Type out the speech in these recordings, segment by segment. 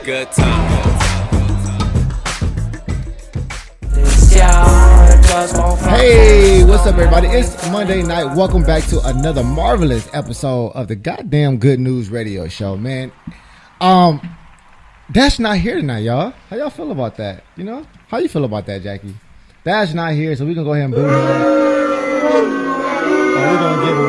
good time. Hey, what's up, everybody? It's Monday night. Welcome back to another marvelous episode of the goddamn Good News Radio Show, man. Dash not here tonight, y'all. How y'all feel about that? You know, how you feel about that, Jackie? Dash not here, so we can go ahead and boo him. We're gonna give him.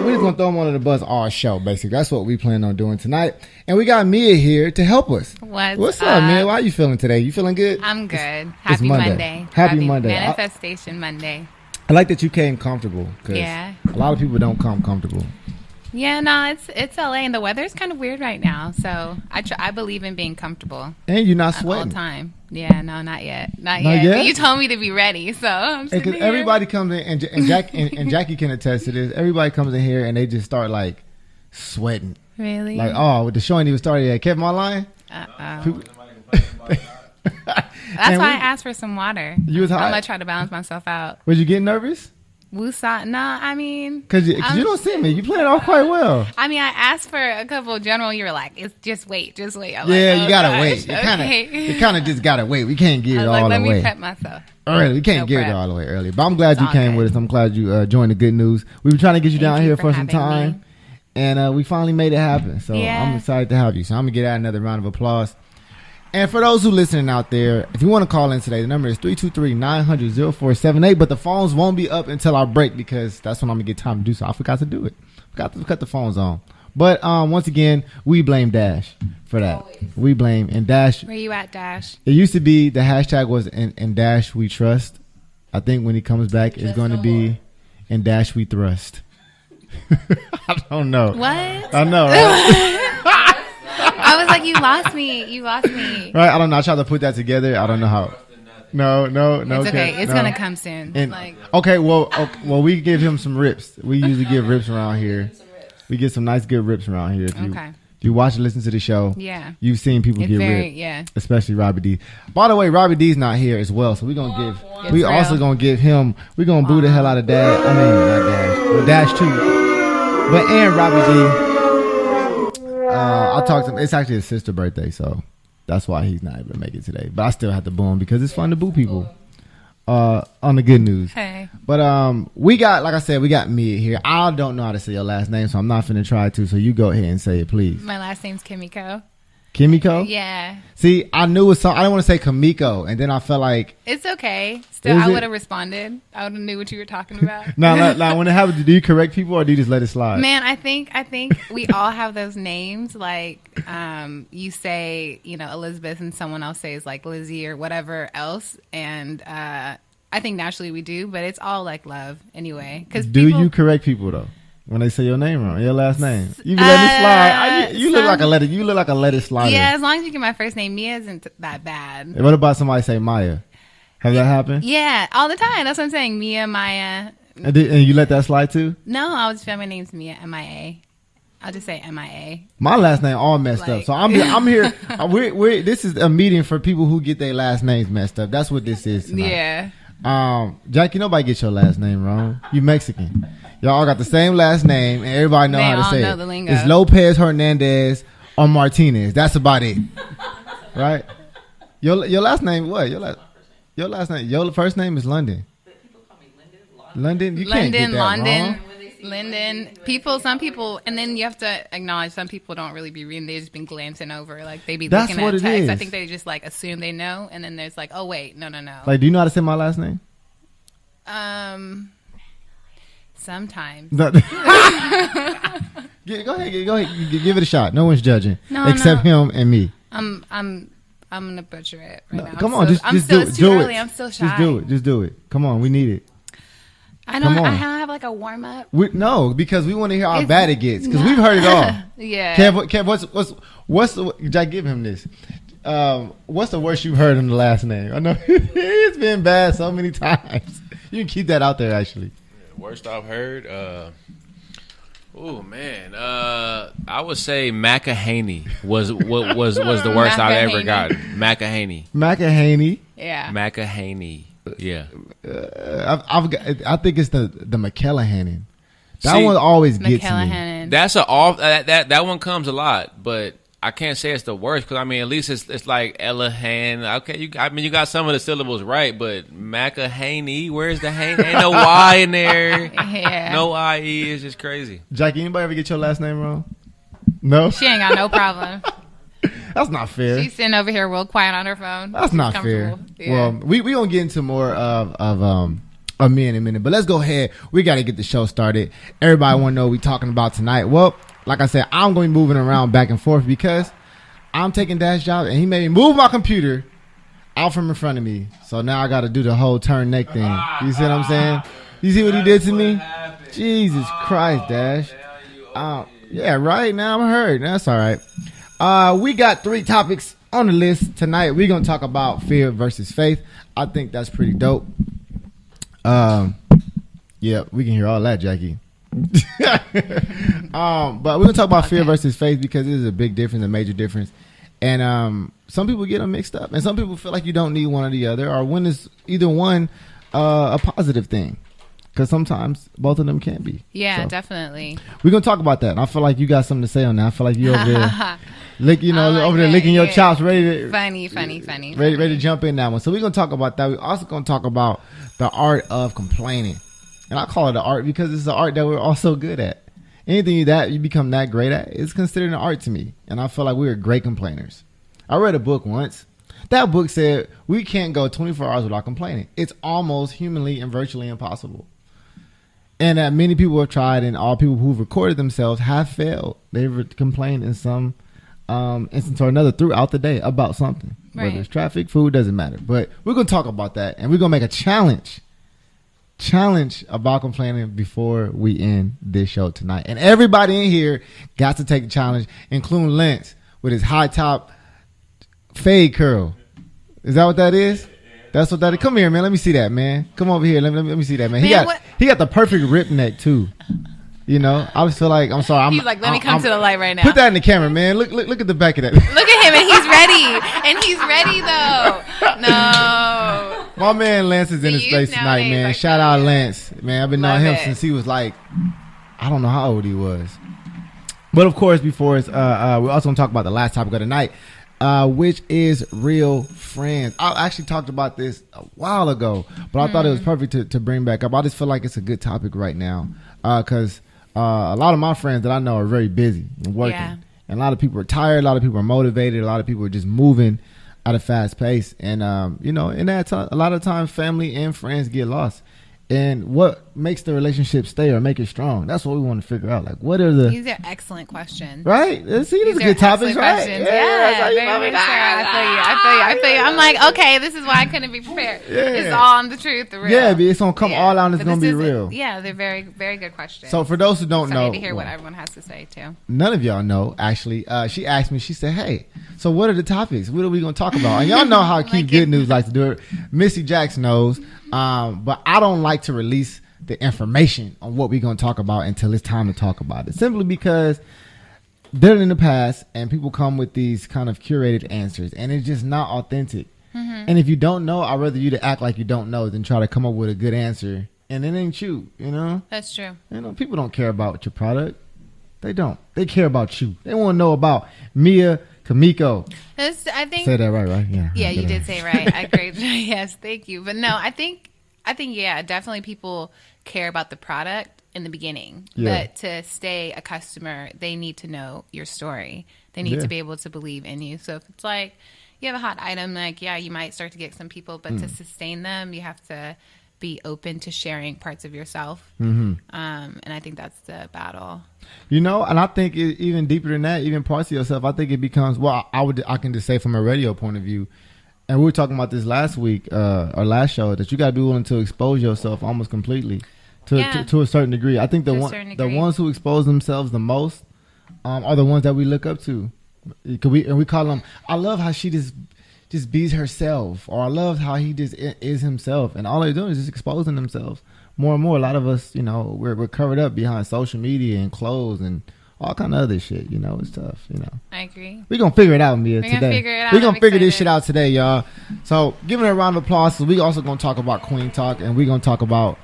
We're just gonna throw him under the bus all show. Basically, that's what we plan on doing tonight. And we got Mia here to help us. What's up, Mia? How you feeling today? You feeling good? I'm good. Happy Monday. Happy Monday. Manifestation Monday. I like that you came comfortable. Cause yeah. A lot of people don't come comfortable. Yeah, no, it's LA and the weather's kind of weird right now. So I believe in being comfortable. And you're not sweating. All the time. Yeah, no, not yet. Not yet. But you told me to be ready, so I'm sitting here. Everybody comes in, and Jackie can attest to this. Everybody comes in here and they just start like sweating. Really? Like, oh, with the show ain't even started yet. Kept my line. That's why I asked for some water. You was hot? I'm gonna try to balance myself out. Was you getting nervous? Woosah? No, I mean, cause you don't see me. You playing off quite well. I mean, I asked for a couple general. You were like, "It's just wait." I'm yeah, like, oh, you gotta gosh, wait. You kind of just gotta wait. We can't get it all the way. Let me prep myself. Early, we can't get it all the way early. But I'm glad you came with us. I'm glad you joined the Good News. We've been trying to get you down here for some time, and we finally made it happen. So I'm excited to have you. So I'm gonna get out another round of applause. And for those who listening out there, if you want to call in today, the number is 323-900-0478. But the phones won't be up until our break because that's when I'm going to get time to do so. I forgot to do it. Forgot to cut the phones on. But once again, we blame Dash for that. Always. We blame. And Dash. Where you at, Dash? It used to be the hashtag was in Dash we trust. I think when he comes back, it's going to be in Dash we thrust. I don't know. What? I know, right? I was like, you lost me. Right? I don't know. I tried to put that together. I don't know how. No. It's okay. It's going to come soon. And, okay, well, we give him some rips. We usually give rips around here. We get some nice, good rips around here. If you watch and listen to the show, you've seen people get ripped. Yeah. Especially Robbie D. By the way, Robbie D's not here as well, so we're going to give... We also going to give him... We're going to boo the hell out of Dash. I mean, not Dash. But Dash too. But and Robbie D... I talked to him. It's actually his sister's birthday, so that's why he's not able to make it today. But I still have to boo him because it's fun to boo people on the Good News. Hey. But we got, like I said, we got Mia here. I don't know how to say your last name, so I'm not finna try to. So you go ahead and say it, please. My last name's Kimiko. Kimiko? Yeah. See, I knew it was something. I didn't want to say Kimiko, and then I felt like it's okay. Still, I would have responded. I would have knew what you were talking about. Now, when it happens, do you correct people or do you just let it slide? Man, I think we all have those names. Like, you say, Elizabeth, and someone else says like Lizzie or whatever else, and I think naturally we do, but it's all like love anyway. You correct people though? When they say your name wrong, your last name, you be letting it slide. You look like a let it. You look like a let it slide. Yeah, as long as you get my first name, Mia isn't that bad. And what about somebody say Maya? Have that happened? Yeah, all the time. That's what I'm saying. Mia, Maya. And you let that slide too? No, I was. My name's Mia. MIA. I'll just say MIA. My last name all messed up, so I'm here. This is a meeting for people who get their last names messed up. That's what this is tonight. Yeah. Jackie, nobody gets your last name wrong. You Mexican. Y'all all got the same last name, and everybody know how to say it. The lingo. It's Lopez, Hernandez, or Martinez. That's about it, right? Your last name what? Your last name. Your first name is London. People call me London. You can't get that wrong. Linden. Some people, and then you have to acknowledge some people don't really be reading. They've just been glancing over, like they be looking at text. Is. I think they just like assume they know, and then there's like, oh wait, no. Like, do you know how to say my last name? Sometimes. Go ahead. Give it a shot. No one's judging except him and me. I'm gonna butcher it right now. Come on, just do it. It's too early. I'm still shy. Just do it. Come on, we need it. I don't have like a warm up. No, because we want to hear how bad it gets. Because we've heard it all. Yeah. Kev, Jack, give him this. What's the worst you've heard in the last name? I know it's been bad so many times. You can keep that out there, actually. Worst I've heard. Oh man, I would say McAhaney was the worst I've ever gotten. McAhaney. Yeah. McAhaney. Yeah. I think it's the McKellahanen. That one always gets me. That's that one comes a lot, but I can't say it's the worst because I mean at least it's like Elahan. Okay, you got some of the syllables right, but McAhaney, where's the Haney? Ain't no Y in there. Yeah. No IE is just crazy. Jackie, anybody ever get your last name wrong? No. She ain't got no problem. That's not fair. She's sitting over here real quiet on her phone. That's not fair. Yeah. Well, we gonna get into more of me in a minute, but let's go ahead. We got to get the show started. Everybody want to know what we talking about tonight. Well, like I said, I'm going to be moving around back and forth because I'm taking Dash's job, and he made me move my computer out from in front of me. So now I got to do the whole turn neck thing. You see what I'm saying? You see what he did to me? Jesus Christ, Dash. Yeah, right now I'm hurt. That's all right. We got 3 topics on the list tonight. We're going to talk about fear versus faith. I think that's pretty dope. Yeah, we can hear all that, Jackie. But we're gonna talk about fear versus faith because it is a big difference, a major difference, and some people get them mixed up, and some people feel like you don't need one or the other, or when is either one a positive thing, because sometimes both of them can be. Yeah, so, definitely. We're gonna talk about that. And I feel like you got something to say on that. I feel like you over there. Over there licking your chops, ready to funny, ready to jump in that one. So we're gonna talk about that. We're also gonna talk about the art of complaining, and I call it an art because it's an art that we're also good at. Anything that you become that great at is considered an art to me, and I feel like we are great complainers. I read a book once. That book said we can't go 24 hours without complaining. It's almost humanly and virtually impossible. And that many people have tried, and all people who've recorded themselves have failed. They've complained in some instance or another throughout the day about something. Right. Whether it's traffic, food, doesn't matter. But we're going to talk about that, and we're going to make a challenge about complaining before we end this show tonight. And everybody in here got to take the challenge, including Lance with his high top fade curl. Is that what that is? That's what that is. Come here, man. Let me see that, man. Come over here. Let me see that, man. He got the perfect rip neck too. You know, I just feel like I'm sorry. He's like, let me come to the light right now. Put that in the camera, man. Look at the back of that. Look at him, and he's ready though. No, my man Lance is in his space tonight, man. Like, shout out Lance, man. I've been knowing him since he was like, I don't know how old he was. But of course, before it's we're also gonna talk about the last topic of the night, which is real friends. I actually talked about this a while ago, but I thought it was perfect to bring back up. I just feel like it's a good topic right now because a lot of my friends that I know are very busy and working. Yeah. And a lot of people are tired. A lot of people are motivated. A lot of people are just moving at a fast pace. And, in that time, a lot of times family and friends get lost. And what makes the relationship stay or make it strong? That's what we want to figure out. Like, what are the... These are excellent questions. Right? See, these are good topics, right? Questions. Yeah, very much so. I feel you. I'm like, okay, this is why I couldn't be prepared. Yeah. It's all on the truth, the real. Yeah, but it's going to come all out and it's going to be real. Yeah, they're very, very good questions. So for those who don't know... to hear what everyone has to say, too. None of y'all know, actually. She asked me, she said, hey, so what are the topics? What are we going to talk about? And y'all know how Keep Good News likes to do it. Missy Jackson knows. But I don't like to release the information on what we're going to talk about until it's time to talk about it. Simply because they're in the past and people come with these kind of curated answers and it's just not authentic. Mm-hmm. And if you don't know, I'd rather you to act like you don't know than try to come up with a good answer. And it ain't you, you know? That's true. You know, people don't care about your product. They don't. They care about you. They want to know about Mia Kimoko. I think say that right? Yeah, you did say it right. I agree. Yes, thank you. But no, I think yeah, definitely people care about the product in the beginning. Yeah. But to stay a customer, they need to know your story. They need to be able to believe in you. So if it's like you have a hot item, like you might start to get some people, but to sustain them, you have to be open to sharing parts of yourself. Mm-hmm. And I think that's the battle. You know, and I think even deeper than that, even parts of yourself, I think it becomes, I can just say from a radio point of view, and we were talking about this last week, or last show, that you got to be willing to expose yourself almost completely to a certain degree. I think the ones who expose themselves the most are the ones that we look up to. We call them, I love how she just bees herself, or I love how he just is himself, and all they're doing is just exposing themselves more and more. A lot of us, you know, we're covered up behind social media and clothes and all kind of other shit. You know, it's tough. You know, I agree. We're gonna figure it out, Mia. Today we're gonna figure this shit out today, y'all. So giving a round of applause. So we also gonna talk about Queen Talk, and we're gonna talk about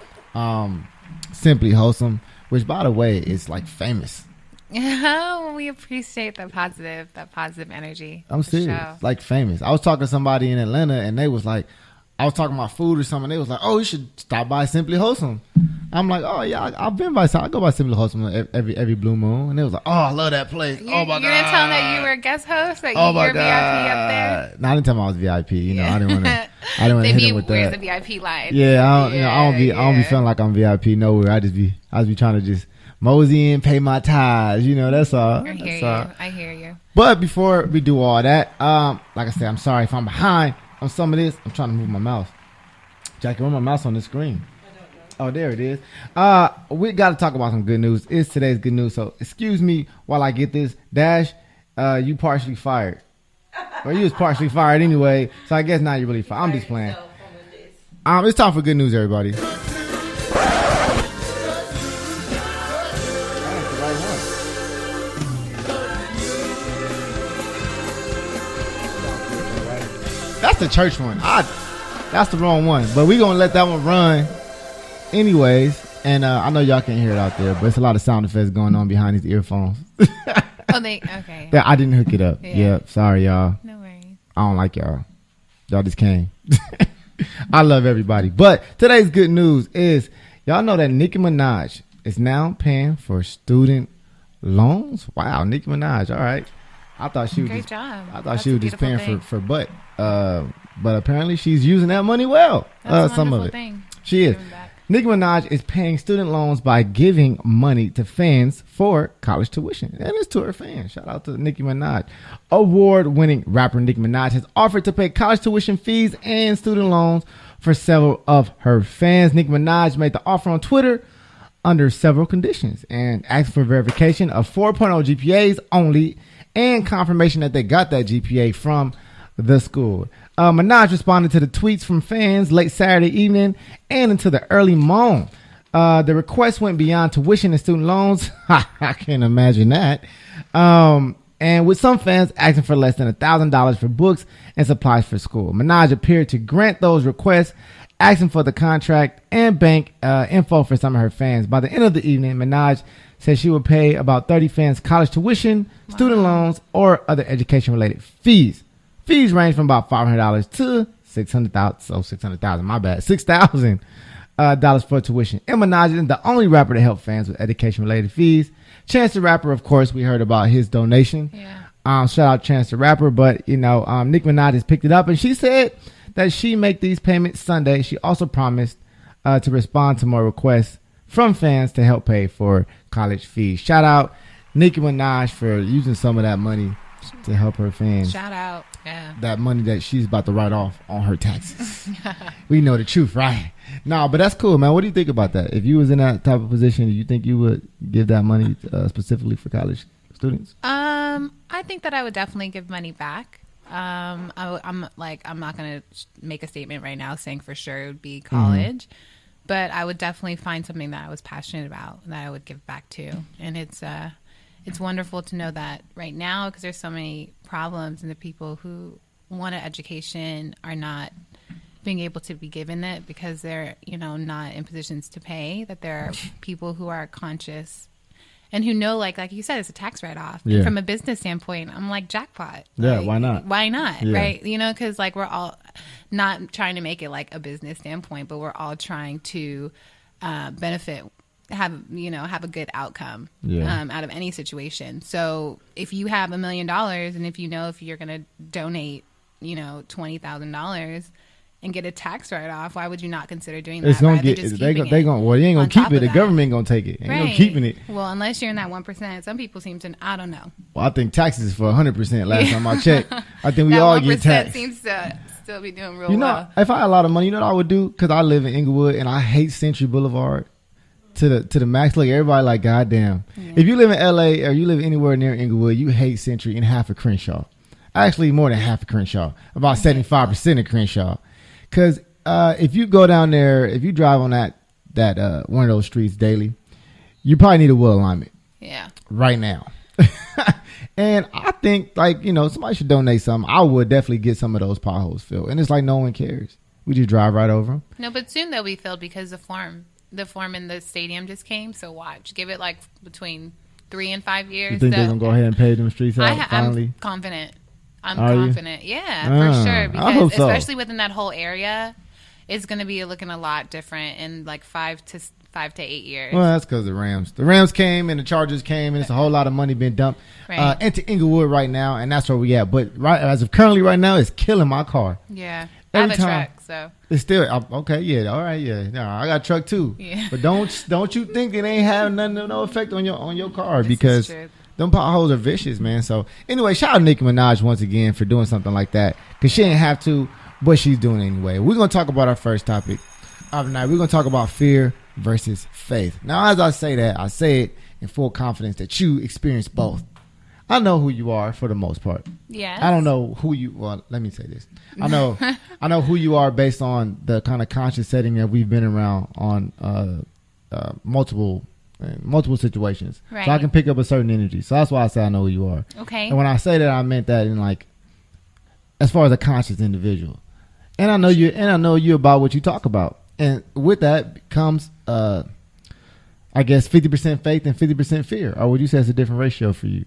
Simply Wholesome, which by the way is like famous We appreciate that positive energy. I'm serious. Like famous. I was talking to somebody in Atlanta and they was like, I was talking about food or something. They was like, "Oh, you should stop by Simply Wholesome." I'm like, "Oh yeah, I've been by. I go by Simply Wholesome every blue moon." And they was like, "Oh, I love that place." Oh my god! You didn't tell them that you were a guest host. That you were VIP up there. No, I didn't tell them I was VIP. You know, I didn't want to. I didn't want to hit them with where's that. Where's the VIP line? Yeah, I don't be feeling like I'm VIP nowhere. I just be trying to just mosey in, pay my tithes. You know, that's all. I hear you. But before we do all that, like I said, I'm sorry if I'm behind on some of this. I'm trying to move my mouse. Jackie, where's my mouse on the screen? Oh, there it is. We got to talk about some good news. It's today's good news. So excuse me while I get this. Dash, you partially fired. Well, you was partially fired anyway. So I guess now you're really fired. I'm just playing. It's time for good news, everybody. That's the church one. That's the wrong one. But we're going to let that one run anyways. And I know y'all can't hear it out there, but it's a lot of sound effects going on behind these earphones. Okay. I didn't hook it up. Yeah. Sorry, y'all. No worries. I don't like y'all. Y'all just came. I love everybody. But today's good news is, y'all know that Nicki Minaj is now paying for student loans? Wow, Nicki Minaj. All right. I thought she was Great job. I thought she was just paying for butt. But apparently she's using that money well. That's some of it. Thing. She is. Nicki Minaj is paying student loans by giving money to fans for college tuition. And it's to her fans. Shout out to Nicki Minaj. Award-winning rapper Nicki Minaj has offered to pay college tuition fees and student loans for several of her fans. Nicki Minaj made the offer on Twitter under several conditions and asked for verification of 4.0 GPAs only and confirmation that they got that GPA from the school. Minaj responded to the tweets from fans late Saturday evening and into the early morning. The request went beyond tuition and student loans. I can't imagine that. And with some fans asking for less than $1,000 for books and supplies for school. Minaj appeared to grant those requests, asking for the contract and bank info for some of her fans. By the end of the evening, Minaj said she would pay about 30 fans college tuition, student loans, or other education-related fees. Fees range from about $500 to $600,000. So $600,000, my bad. $6,000 for tuition. And Minaj isn't the only rapper to help fans with education-related fees. Chance the Rapper, of course, we heard about his donation. Yeah. Shout out Chance the Rapper. But, Nicki Minaj has picked it up. And she said that she make these payments Sunday. She also promised to respond to more requests from fans to help pay for college fees. Shout out Nicki Minaj for using some of that money to help her fans. Shout out. Yeah. That money that she's about to write off on her taxes. We know the truth, right? No, but that's cool, man. What do you think about that? If you was in that type of position, do you think you would give that money specifically for college students? I think that I would definitely give money back. I'm not going to make a statement right now saying for sure it would be college, but I would definitely find something that I was passionate about that I would give back to. And it's wonderful to know that right now, because there's so many problems and the people who want an education are not being able to be given it because they're, not in positions to pay, that there are people who are conscious and who know, like you said, it's a tax write-off. Yeah. And from a business standpoint, I'm like, jackpot. Yeah, like, why not? Why not, yeah. Right? Because we're all not trying to make it like a business standpoint, but we're all trying to benefit, have a good outcome out of any situation. So if you have $1 million and if you're going to donate, $20,000 and get a tax write-off, why would you not consider doing that? It's gonna get. They ain't gonna keep it. The government ain't gonna take it. Ain't no keeping it. Well, unless you're in that 1%, some people seem to. I don't know. Well, I think taxes is for 100%. Last time I checked, I think we all get taxed. Seems to still be doing real well. If I had a lot of money, what I would do? Because I live in Inglewood and I hate Century Boulevard to the max. Like everybody, like goddamn. Yeah. If you live in LA or you live anywhere near Inglewood, you hate Century and half of Crenshaw. Actually, more than half of Crenshaw. About 75% of Crenshaw. Because if you go down there, if you drive on that one of those streets daily, you probably need a wheel alignment. Yeah. Right now. And I think somebody should donate something. I would definitely get some of those potholes filled. And it's like no one cares. We just drive right over them. No, but soon they'll be filled because the form in the stadium just came. So watch. Give it like between 3 and 5 years. You think they're gonna go ahead and pay them streets out finally? I'm confident. Yeah, for sure. Because especially within that whole area, it's gonna be looking a lot different in like 5 to 8 years. Well, that's because the Rams came and the Chargers came, and it's a whole lot of money being dumped into Inglewood right now, and that's where we at. But as of currently right now, it's killing my car. Yeah, I have a truck, so it's still okay. Yeah, all right. Yeah, no, I got a truck too. Yeah. But don't you think it ain't having no effect on your car because them potholes are vicious, man. So anyway, shout out Nicki Minaj once again for doing something like that because she didn't have to, but she's doing it anyway. We're gonna talk about our first topic of the night. We're gonna talk about fear versus faith. Now, as I say that, I say it in full confidence that you experience both. I know who you are for the most part. Yeah. I don't know who you. Well, let me say this. I know who you are based on the kind of conscious setting that we've been around on multiple situations. Right. So I can pick up a certain energy. So that's why I say I know who you are. Okay. And when I say that, I meant that in like as far as a conscious individual. And I know you. And I know you about what you talk about. And with that comes, I guess, 50% faith and 50% fear. Or would you say it's a different ratio for you?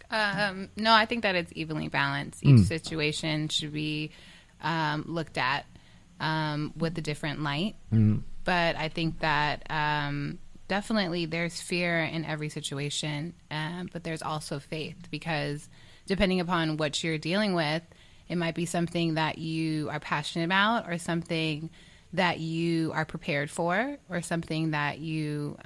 No, I think that it's evenly balanced. Each situation should be looked at with a different light. But I think that definitely there's fear in every situation, but there's also faith because depending upon what you're dealing with, it might be something that you are passionate about or something that you are prepared for or something that you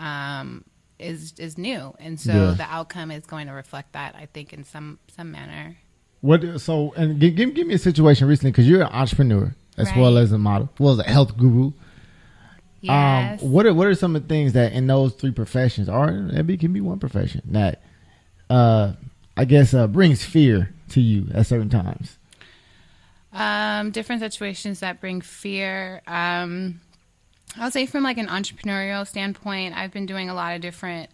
is new, and so the outcome is going to reflect that, I think, in some manner. And give me a situation recently because you're an entrepreneur as well as a model, as well as a health guru. Yes. What are some of the things that in those three professions, or it can be one profession that I guess brings fear to you at certain times? Different situations that bring fear. I'll say from like an entrepreneurial standpoint, I've been doing a lot of different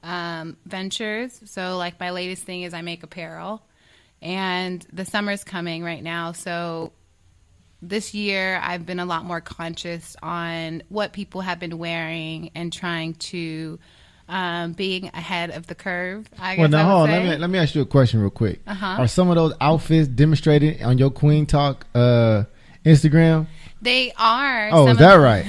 ventures. So like my latest thing is I make apparel, and the summer's coming right now. So this year I've been a lot more conscious on what people have been wearing and trying to being ahead of the curve. Well, now hold on. Let me ask you a question real quick. Are some of those outfits demonstrated on your Queen Talk Instagram? They are. Oh, is that right?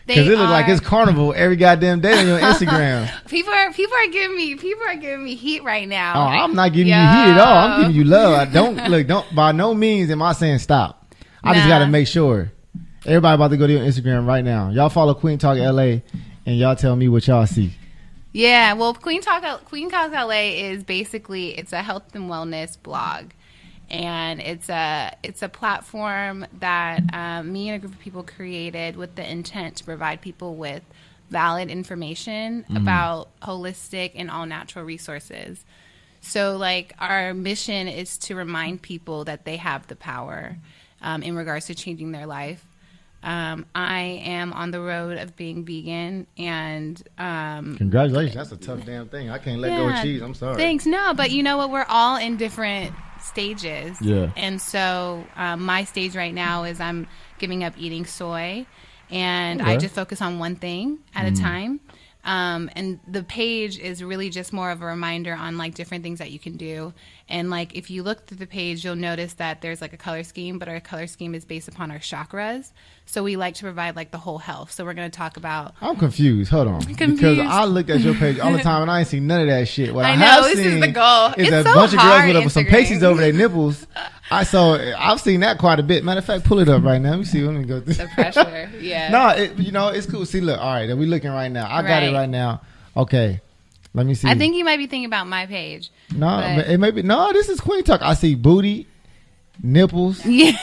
Because it looks like it's carnival every goddamn day on your Instagram. People are giving me heat right now. Oh, I'm not giving you heat at all. I'm giving you love. Don't by no means am I saying stop. I just got to make sure. Everybody about to go to your Instagram right now. Y'all follow Queen Talk LA, and y'all tell me what y'all see. Yeah, well, Queen Talk LA is basically it's a health and wellness blog. And it's a platform that me and a group of people created with the intent to provide people with valid information about holistic and all natural resources. So like our mission is to remind people that they have the power in regards to changing their life. I am on the road of being vegan, and congratulations. That's a tough damn thing. I can't let go of cheese. I'm sorry. Thanks. No, but you know what? We're all in different stages. Yeah. And so my stage right now is I'm giving up eating soy, and I just focus on one thing at a time. And the page is really just more of a reminder on like different things that you can do. And like if you look through the page, you'll notice that there's like a color scheme, but our color scheme is based upon our chakras. So we like to provide like the whole health. So we're going to talk about. I'm confused. Hold on. Because I look at your page all the time and I ain't seen none of that shit. What I know, this is the goal. It's a bunch of girls with some pasties over their nipples. I've seen that quite a bit. Matter of fact, pull it up right now. Let me see. Let me go through. The pressure. Yeah. No, it's cool. See, look. All right. We looking right now. I got it right now. Okay. Let me see. I think you might be thinking about my page. No, it may be. No, this is Queen Talk. I see booty, nipples. Yeah.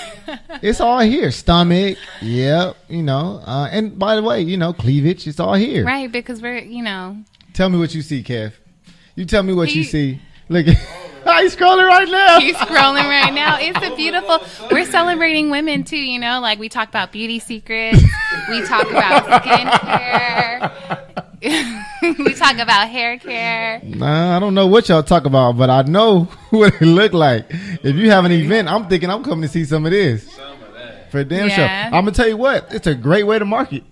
It's all here. Stomach. Yep. And by the way, cleavage. It's all here. Right. Because we're, Tell me what you see, Kev. You tell me what you see. Look at. He's scrolling right now. He's scrolling right now. It's a beautiful. We're celebrating women too. Like we talk about beauty secrets. We talk about skincare. We talk about hair care. Nah, I don't know what y'all talk about, but I know what it look like. If you have an event, I'm thinking I'm coming to see some of this. For damn sure. I'm gonna tell you what, it's a great way to market.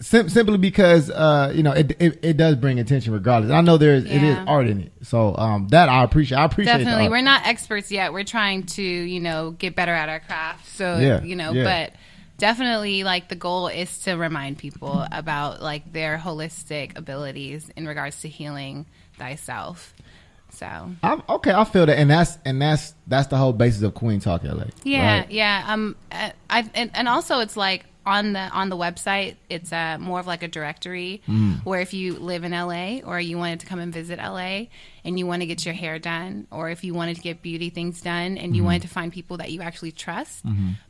simply because it does bring attention regardless. I know it is art in it, so that I appreciate. Definitely, we're not experts yet. We're trying to get better at our craft. So but definitely, like, the goal is to remind people about like their holistic abilities in regards to healing thyself. So I feel that, and that's the whole basis of Queen Talk LA. Yeah, right? yeah. And also it's like on the website, it's more of like a directory where if you live in LA or you wanted to come and visit LA and you want to get your hair done, or if you wanted to get beauty things done and you wanted to find people that you actually trust,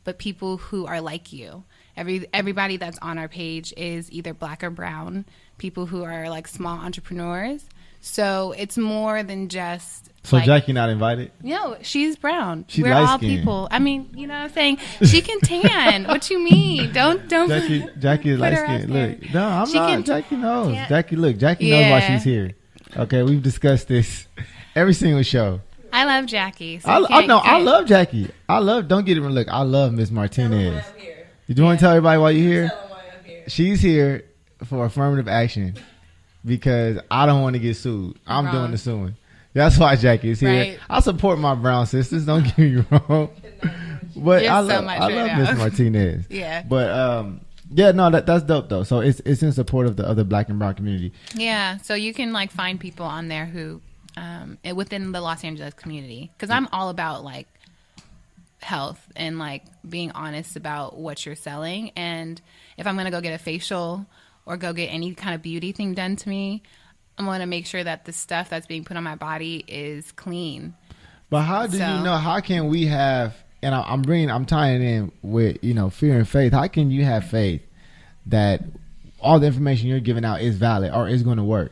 but people who are like you. Everybody that's on our page is either black or brown, people who are like small entrepreneurs. So it's more than just. So like, Jackie not invited? No, she's brown. She's We're all light-skinned. people. I mean, you know what I'm saying? She can tan. What you mean? Don't. Jackie is light skinned. Look, no, I'm not. Jackie knows. Jackie knows why she's here. Okay, we've discussed this every single show. I love Jackie. So I love Jackie. Don't get it wrong. Look, I love Miss Martinez. Did you want to tell everybody why you're here? Tell them why I'm here. She's here for affirmative action. Because I don't want to get sued. I'm doing the suing. That's why Jackie is here. Right. I support my brown sisters. Don't get me wrong. But I love Miss Martinez. Yeah. But that's dope though. So it's in support of the other black and brown community. Yeah. So you can like find people on there who within the Los Angeles community, because I'm all about like health and like being honest about what you're selling. And if I'm gonna go get a facial or go get any kind of beauty thing done to me, I'm going to make sure that the stuff that's being put on my body is clean. But how do you know? How can we have? And I'm tying in with fear and faith. How can you have faith that all the information you're giving out is valid or is going to work?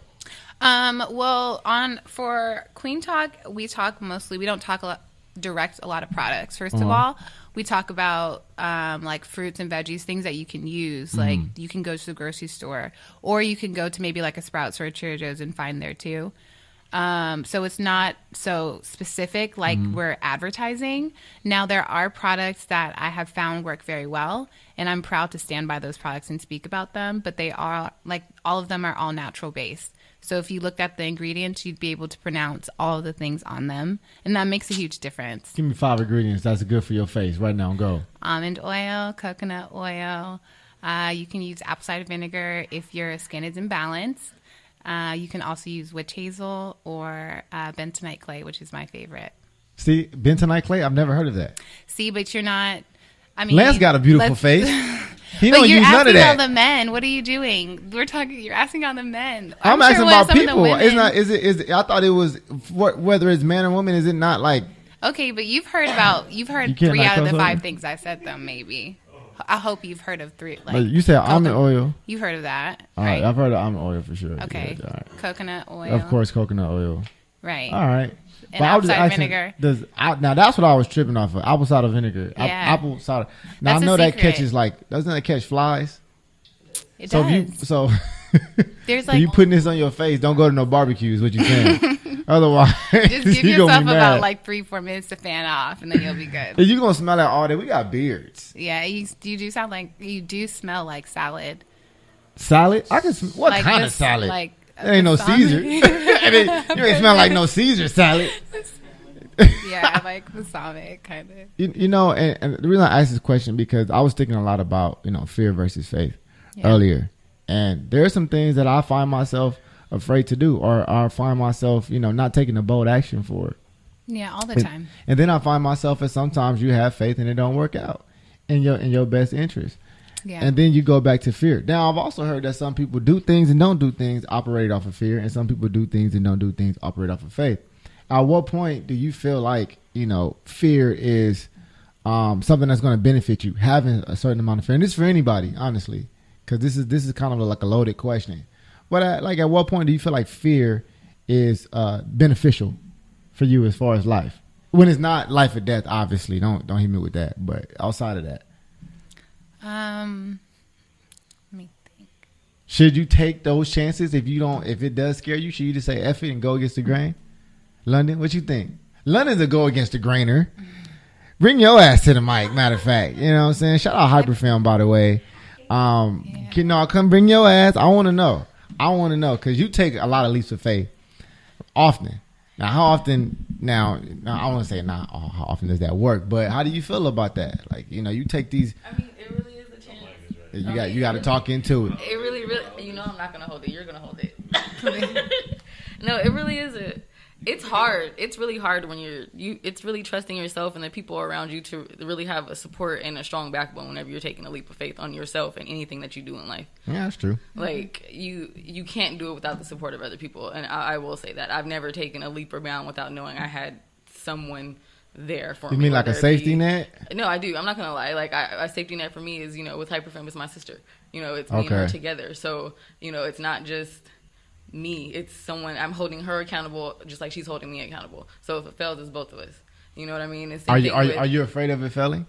Well, for Queen Talk, we talk mostly. We don't talk a lot of products. First of all, we talk about like fruits and veggies, things that you can use. Like you can go to the grocery store, or you can go to maybe like a Sprouts or a Trader Joe's and find there too. So it's not so specific like we're advertising. Now there are products that I have found work very well, and I'm proud to stand by those products and speak about them. But they are like all of them are all natural based. So if you looked at the ingredients, you'd be able to pronounce all of the things on them. And that makes a huge difference. Give me 5 ingredients that's good for your face right now. Go. Almond oil, coconut oil. You can use apple cider vinegar if your skin is imbalanced. You can also use witch hazel or bentonite clay, which is my favorite. See, bentonite clay? I've never heard of that. See, but you're not... I mean, Lance got a beautiful face. He don't use none of that. You're asking all the men. What are you doing? You're asking all the men. I'm asking about people. It's not. Is it? I thought it was whether it's man or woman. Is it not like? Okay, but you've heard 3 out of the 5 things I said them. Maybe. I hope you've heard of 3. Like, you said almond oil. You've heard of that, all right? I've heard of almond oil for sure. Okay. Yeah, all right. Coconut oil. Of course, coconut oil. Right. All right. And apple cider vinegar. Now that's what I was tripping off of. Apple cider vinegar. Yeah. Apple cider. Now I know that catches doesn't that catch flies? It does. There's so you putting this on your face, don't go to no barbecues, what you saying? Otherwise, just give yourself about like 3-4 minutes to fan off, and then you'll be good. You're gonna smell that all day. We got beards. Yeah, you do smell like salad. Salad? I can. What like kind of salad? Like there ain't no Caesar. You ain't smell like no Caesar salad. Yeah, I like balsamic kind of. And the reason I asked this question because I was thinking a lot about fear versus faith earlier, and there are some things that I find myself afraid to do, or I find myself not taking a bold action for. Yeah, all the time. And then I find myself that sometimes you have faith and it don't work out in your best interest. Yeah. And then you go back to fear. Now, I've also heard that some people do things and don't do things operated off of fear, and some people do things and don't do things operated off of faith. At what point do you feel like, fear is something that's going to benefit you, having a certain amount of fear? And this is for anybody, honestly, because this is kind of like a loaded question. But at what point do you feel like fear is beneficial for you as far as life? When it's not life or death, obviously. Don't hit me with that. But outside of that. Let me think. Should you take those chances if it does scare you? Should you just say F it and go against the grain? London, what you think? London's a go against the grainer. Bring your ass to the mic, matter of fact. You know what I'm saying? Shout out Hyperfilm, by the way. Come bring your ass. I want to know because you take a lot of leaps of faith often. Now, how often? Now I want to say not how often does that work, but how do you feel about that? Like, you take these. I mean, it really is a chance. You got to talk into it. It really, I'm not gonna hold it. You're gonna hold it. No, it really is it's hard. It's really hard when it's really trusting yourself and the people around you to really have a support and a strong backbone whenever you're taking a leap of faith on yourself and anything that you do in life. Yeah, that's true. Like, you can't do it without the support of other people. And I will say that. I've never taken a leap or bound without knowing I had someone there for me. You mean like a safety net? No, I do. I'm not going to lie. Like, a safety net for me is, with Hyperfem is my sister. It's me and her together. So, it's not just me, it's someone. I'm holding her accountable just like she's holding me accountable. So if it fails, it's both of us. You know what I mean? Are you afraid of it failing?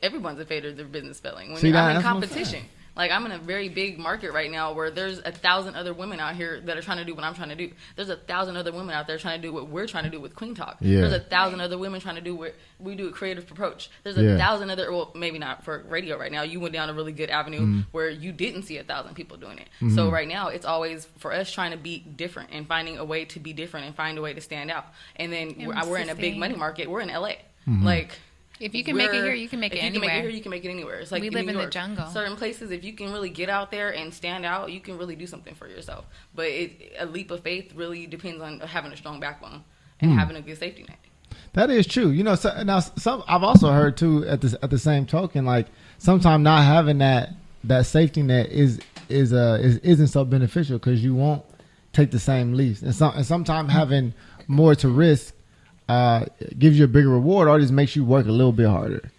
Everyone's afraid of their business failing. When I'm in competition. Like, I'm in a very big market right now where there's 1,000 other women out here that are trying to do what I'm trying to do. There's 1,000 other women out there trying to do what we're trying to do with Queen Talk. Yeah. There's 1,000 other women trying to do what we do with Creative Approach. There's 1,000 other, well, maybe not for radio right now. You went down a really good avenue where you didn't see 1,000 people doing it. Mm-hmm. So right now, it's always for us trying to be different and finding a way to be different and find a way to stand out. And then we're in a big money market. We're in LA. Mm-hmm. Like, if you can make it here, you can make it anywhere. If you can make it here, you can make it anywhere. It's like we live in the jungle. Certain places, if you can really get out there and stand out, you can really do something for yourself. But a leap of faith really depends on having a strong backbone and having a good safety net. That is true. I've also heard too at the same token, like sometimes not having that safety net isn't so beneficial because you won't take the same leaps, and sometimes having more to risk gives you a bigger reward, or just makes you work a little bit harder.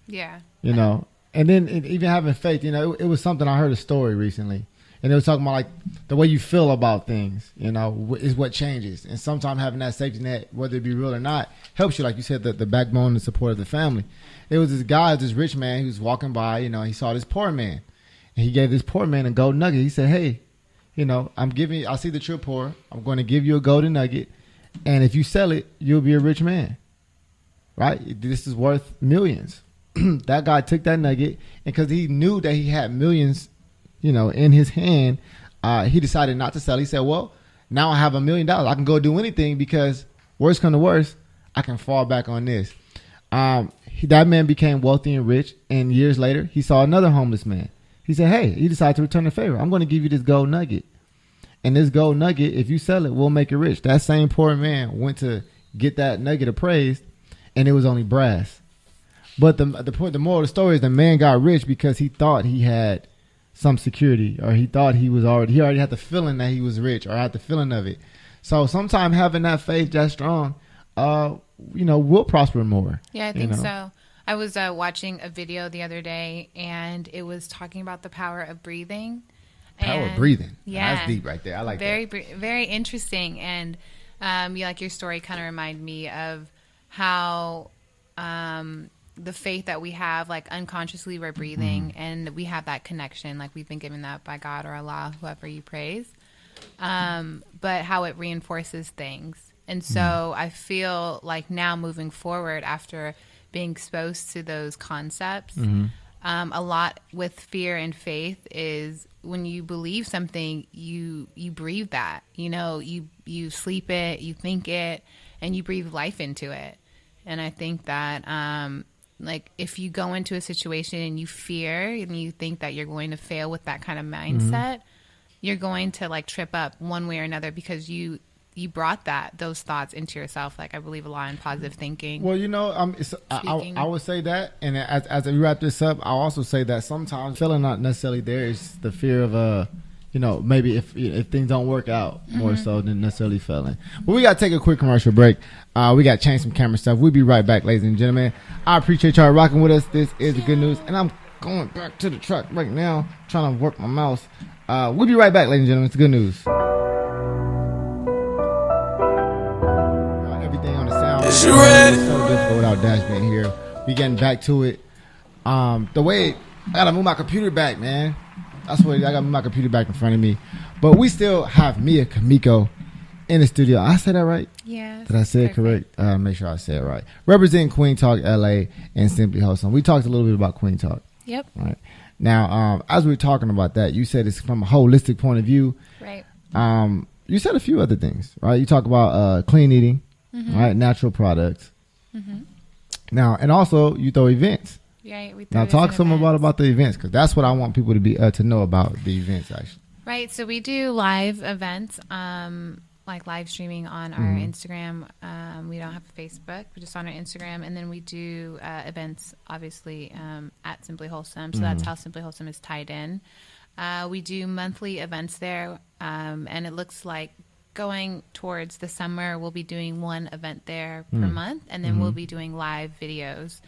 Yeah. And then even having faith, it was something I heard a story recently, and it was talking about like the way you feel about things, is what changes. And sometimes having that safety net, whether it be real or not, helps you. Like you said, the backbone and support of the family. It was this rich man who was walking by, he saw this poor man, and he gave this poor man a gold nugget. He said, "Hey, I see that you're poor. I'm going to give you a golden nugget. And if you sell it, you'll be a rich man." Right? This is worth millions. That guy took that nugget, and because he knew that he had millions, in his hand, he decided not to sell. He said, "Well, now I have $1 million. I can go do anything because worst come to worst, I can fall back on this." That man became wealthy and rich, and years later, he saw another homeless man. He said, "Hey," he decided to return the favor. "I'm going to give you this gold nugget. And this gold nugget, if you sell it, we'll make it rich." That same poor man went to get that nugget appraised, and it was only brass. But the moral of the story is the man got rich because he thought he had some security, or he thought he already had the feeling that he was rich, or had the feeling of it. So sometimes having that faith that strong, will prosper more. Yeah, I think so. I was watching a video the other day, and it was talking about the power of breathing. Power of breathing. Yeah. That's deep right there. I like that. Very interesting. And your story kind of reminded me of how the faith that we have, like unconsciously we're breathing, and we have that connection, like we've been given that by God or Allah, whoever you praise, but how it reinforces things. And so I feel like now moving forward after being exposed to those concepts, a lot with fear and faith is when you believe something, you breathe that, you sleep it, you think it, and you breathe life into it. And I think that, if you go into a situation and you fear and you think that you're going to fail with that kind of mindset, you're going to trip up one way or another because you brought those thoughts into yourself. Like, I believe a lot in positive thinking. Well, I would say that, and as we wrap this up, I'll also say that sometimes feeling not necessarily there is the fear of maybe if things don't work out more so than necessarily failing. But we got to take a quick commercial break. We got to change some camera stuff. We'll be right back, ladies and gentlemen. I appreciate y'all rocking with us. This is the good news, and I'm going back to the truck right now, trying to work my mouse. We'll be right back, ladies and gentlemen. It's the good news. Everything on the sound. Is you ready? It's so difficult without Dash being here. We getting back to it. The way I gotta move my computer back, man. That's what I gotta move my computer back in front of me. But we still have Mia Kimoko in the studio. I said that right? Yeah. Did I say it correct? Make sure I say it right. Representing Queen Talk LA and Simply Wholesome. We talked a little bit about Queen Talk. Yep. Right. Now, as we were talking about that, you said it's from a holistic point of view. Right. You said a few other things, right? You talk about clean eating, right? Natural products. Now, and also you throw events. Right. Now, talk some about the events, because that's what I want people to be to know about the events, actually. Right. So we do live events, like live streaming on our Instagram. We don't have a Facebook. We're just on our Instagram. And then we do events, obviously, at Simply Wholesome. So that's how Simply Wholesome is tied in. We do monthly events there. And it looks like going towards the summer, we'll be doing one event there per month. And then we'll be doing live videos.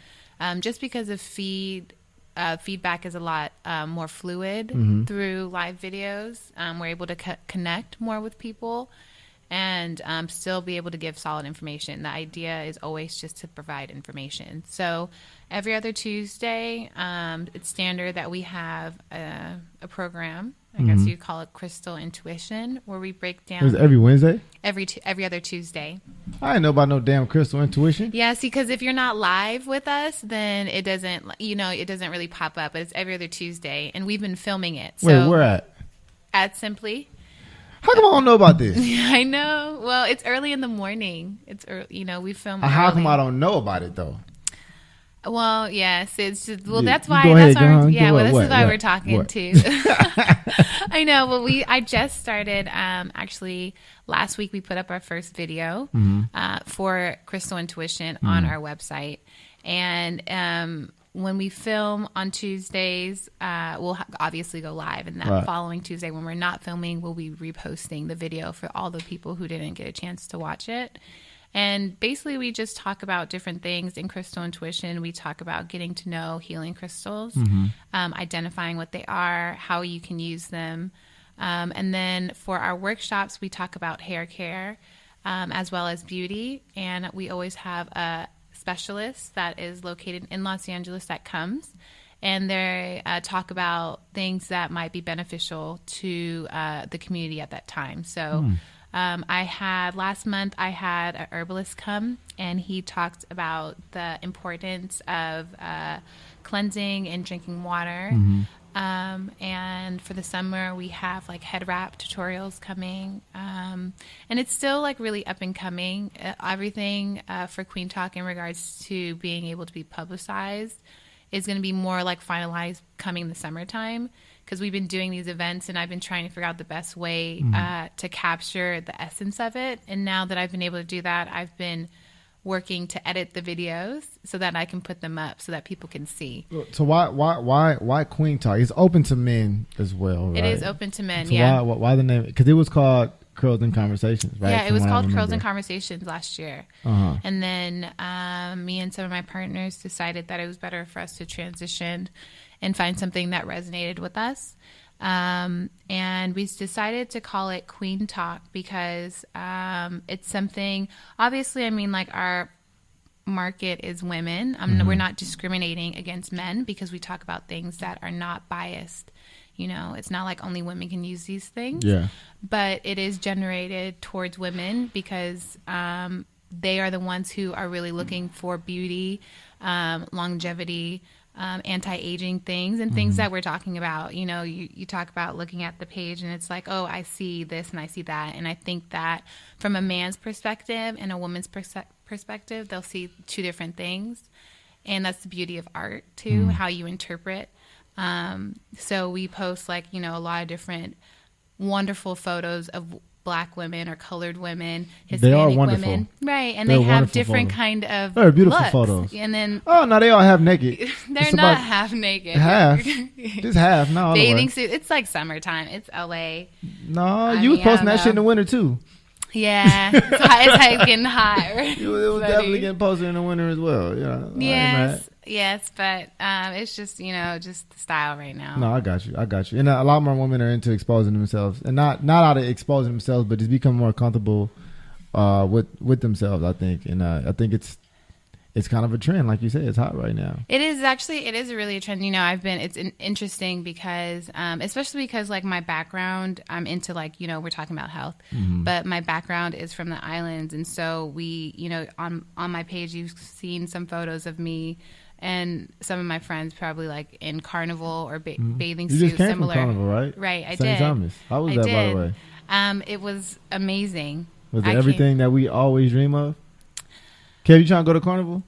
Just because of feedback is a lot more fluid through live videos. We're able to connect more with people and still be able to give solid information. The idea is always just to provide information. So every other Tuesday, it's standard that we have a program. I guess you'd call it Crystal Intuition, where we break down. Is it every Wednesday? Every other Tuesday. I didn't know about no damn Crystal Intuition. Yeah, see, because if you're not live with us, then it doesn't, it doesn't really pop up. But it's every other Tuesday, and we've been filming it. So wait, where at? At Simply. How come I don't know about this? I know. Well, it's early in the morning. It's early, we film. How come I don't know about it though? Well, yes, it's just, that's why. This is why we're talking too. I know. Well, I just started. Actually, last week we put up our first video for Crystal Intuition on our website, and when we film on Tuesdays, we'll obviously go live, and that following Tuesday, when we're not filming, we'll be reposting the video for all the people who didn't get a chance to watch it. And basically, we just talk about different things in Crystal Intuition. We talk about getting to know healing crystals, identifying what they are, how you can use them. And then for our workshops, we talk about hair care as well as beauty. And we always have a specialist that is located in Los Angeles that comes. And they talk about things that might be beneficial to the community at that time. So last month I had a herbalist come, and he talked about the importance of cleansing and drinking water. And for the summer, we have like head wrap tutorials coming. And it's still like really up and coming. Everything for Queen Talk in regards to being able to be publicized is going to be more like finalized coming the summertime, because we've been doing these events and I've been trying to figure out the best way to capture the essence of it. And now that I've been able to do that, I've been working to edit the videos so that I can put them up so that people can see. So why Queen Talk? It's open to men as well, right? It is open to men, so yeah. Why the name? Because it was called Curls and Conversations, right? Yeah, it was called Curls and Conversations last year. And then me and some of my partners decided that it was better for us to transition and find something that resonated with us. And we decided to call it Queen Talk because it's something, obviously, like our market is women. We're not discriminating against men because we talk about things that are not biased. It's not like only women can use these things. Yeah. But it is generated towards women because they are the ones who are really looking for beauty, longevity, anti-aging things and things that we're talking about. You talk about looking at the page and it's like, oh, I see this and I see that. And I think that from a man's perspective and a woman's perspective, they'll see two different things. And that's the beauty of art too, how you interpret. So we post a lot of different wonderful photos of Black women or colored women, Hispanic women, right? And they have different kind of beautiful looks. Photos. And then they all half naked. They're not half naked. Half, just half. No, bathing suit. It's like summertime. It's LA. No, you was posting that shit in the winter too. Yeah, it's getting hot. Right? It was definitely getting posted in the winter as well. Yes, but it's just just the style right now. No, I got you. And a lot more women are into exposing themselves, and not out of exposing themselves, but just become more comfortable with themselves. I think, and I think it's kind of a trend, like you said. It's hot right now. It is really a trend. It's interesting because, especially because like my background, I'm into we're talking about health, but my background is from the islands. And so we, on my page, you've seen some photos of me And some of my friends probably like in carnival or bathing suit. You just came similar. From carnival, right? Right, I St. did. Thomas. How was that, by the way? It was amazing. Was it everything that we always dream of? Kev, you trying to go to carnival?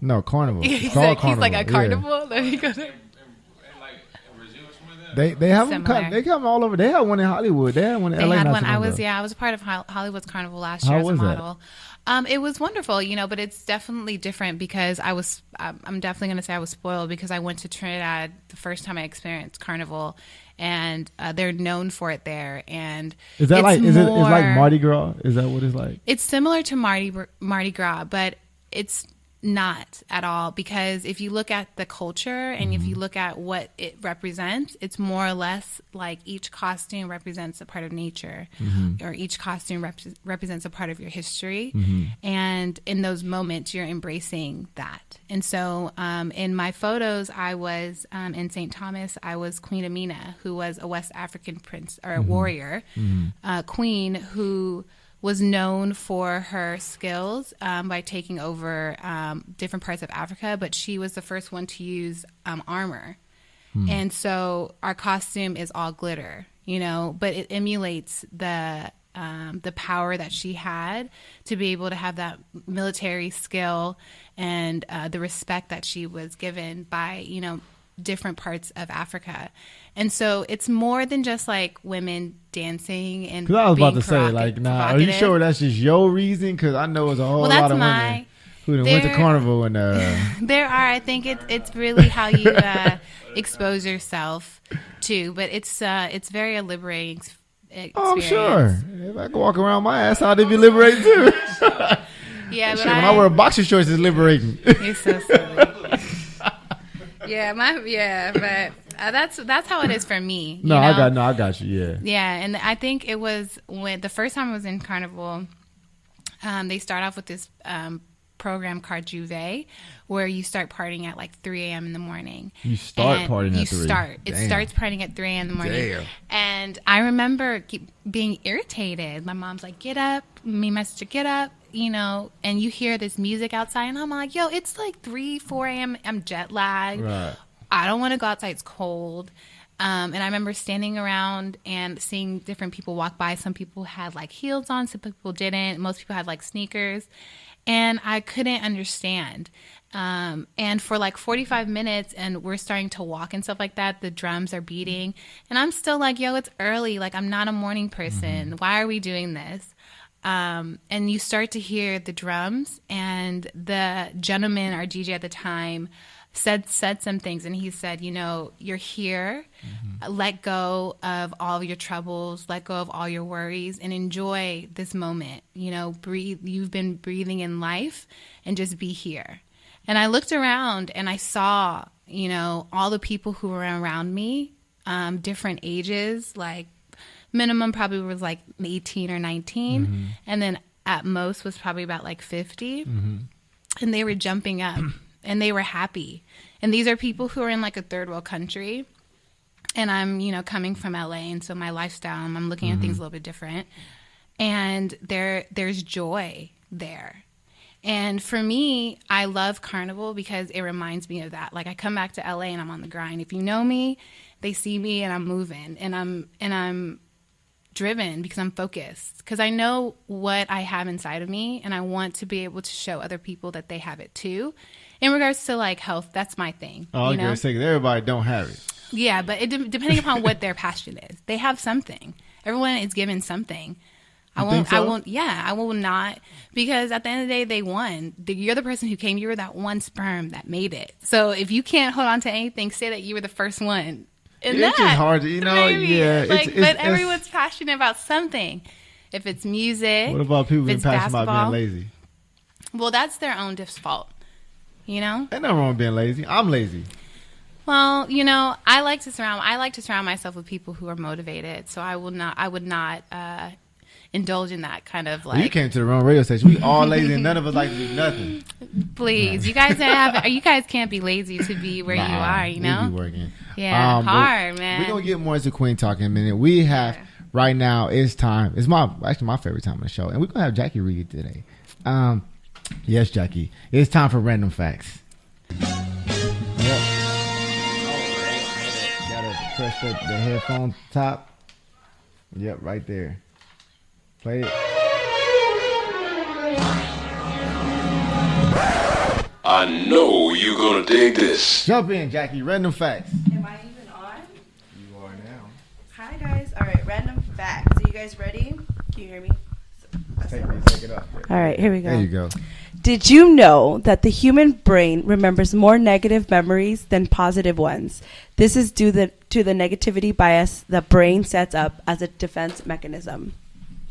No, carnival. He's like a carnival. Let me go there. They have them. They come all over. They have one in Hollywood. They had one in LA. They had one. I was a part of Hollywood's carnival last year as a model. It was wonderful, but it's definitely different because I'm definitely going to say I was spoiled because I went to Trinidad the first time I experienced carnival, and they're known for it there. And is that it's like Mardi Gras? Is that what it's like? It's similar to Mardi Gras, but it's not at all, because if you look at the culture and if you look at what it represents, it's more or less like each costume represents a part of nature, or each costume represents a part of your history, and in those moments you're embracing that. And so in my photos, I was in St. Thomas, I was Queen Amina, who was a West African prince or warrior queen who was known for her skills by taking over different parts of Africa, but she was the first one to use armor. And so our costume is all glitter, but it emulates the power that she had to be able to have that military skill and the respect that she was given by, different parts of Africa. And so it's more than just like women dancing and because I was about to say, like, nah, are you sure that's just your reason? Because I know it's a whole lot of women who went to carnival and there are. I think it's really how you expose yourself to, but it's very liberating experience. Oh, I'm sure. If I could walk around my ass, I'd be liberating too. Yeah, but when I wear boxer shorts, it's liberating. You're so silly. But that's how it is for me. I got you. Yeah. Yeah, and I think it was when the first time I was in carnival, they start off with this program called Juve, where you start partying at like 3 a.m. in the morning. You start partying at 3. It starts partying at 3 a.m. in the morning. Damn. And I remember being irritated. My mom's like, "Get up," me my sister, "Get up." And you hear this music outside, and I'm like, yo, it's like 3, 4 a.m. I'm jet lagged. Right. I don't want to go outside. It's cold. And I remember standing around and seeing different people walk by. Some people had like heels on. Some people didn't. Most people had like sneakers. And I couldn't understand. And for like 45 minutes, and we're starting to walk and stuff like that, the drums are beating. And I'm still like, yo, it's early. Like, I'm not a morning person. Why are we doing this? And you start to hear the drums, and the gentleman, our DJ at the time, said some things, and he said, you're here, let go of all your troubles, let go of all your worries, and enjoy this moment. Breathe. You've been breathing in life, and just be here. And I looked around, and I saw, all the people who were around me, different ages, like minimum probably was like 18 or 19, and then at most was probably about like 50, and they were jumping up and they were happy. And these are people who are in like a third world country, and I'm coming from LA, and so my lifestyle, I'm looking at things a little bit different, and there's joy there. And for me, I love carnival because it reminds me of that. Like, I come back to LA and I'm on the grind. If you know me, they see me and I'm moving, and I'm driven because I'm focused, because I know what I have inside of me, and I want to be able to show other people that they have it too. In regards to like health, that's my thing. Oh, I was gonna say, everybody don't have it. Yeah, but depending upon what their passion is, they have something. Everyone is given something. I will not, because at the end of the day, they won. You're the person who came. You were that one sperm that made it. So if you can't hold on to anything, say that you were the first one. It's just hard to, maybe. Yeah. But everyone's passionate about something. If it's music, what about people being passionate about being lazy? Well, that's their own fault. Ain't nothing wrong with being lazy. I'm lazy. Well, I like to surround myself with people who are motivated. So I would not indulge in that kind of like. Well, you came to the wrong radio station. We all lazy, and none of us like to do nothing. Please, you guys can't be lazy to be where you are. We be working. Yeah, hard, man. We're gonna get more into Queen Talk in a minute. We have right now. It's time. It's my favorite time of the show, and we're gonna have Jackie read today. Yes, Jackie. It's time for random facts. That's the headphone top. Yep, right there. Play it. I know you're gonna dig this. Jump in, Jackie. Random facts. Am I even on? You are now. Hi, guys. All right, random facts. Are you guys ready? Can you hear me? Take it up. All right, here we go. There you go. Did you know that the human brain remembers more negative memories than positive ones? This is due to the negativity bias the brain sets up as a defense mechanism.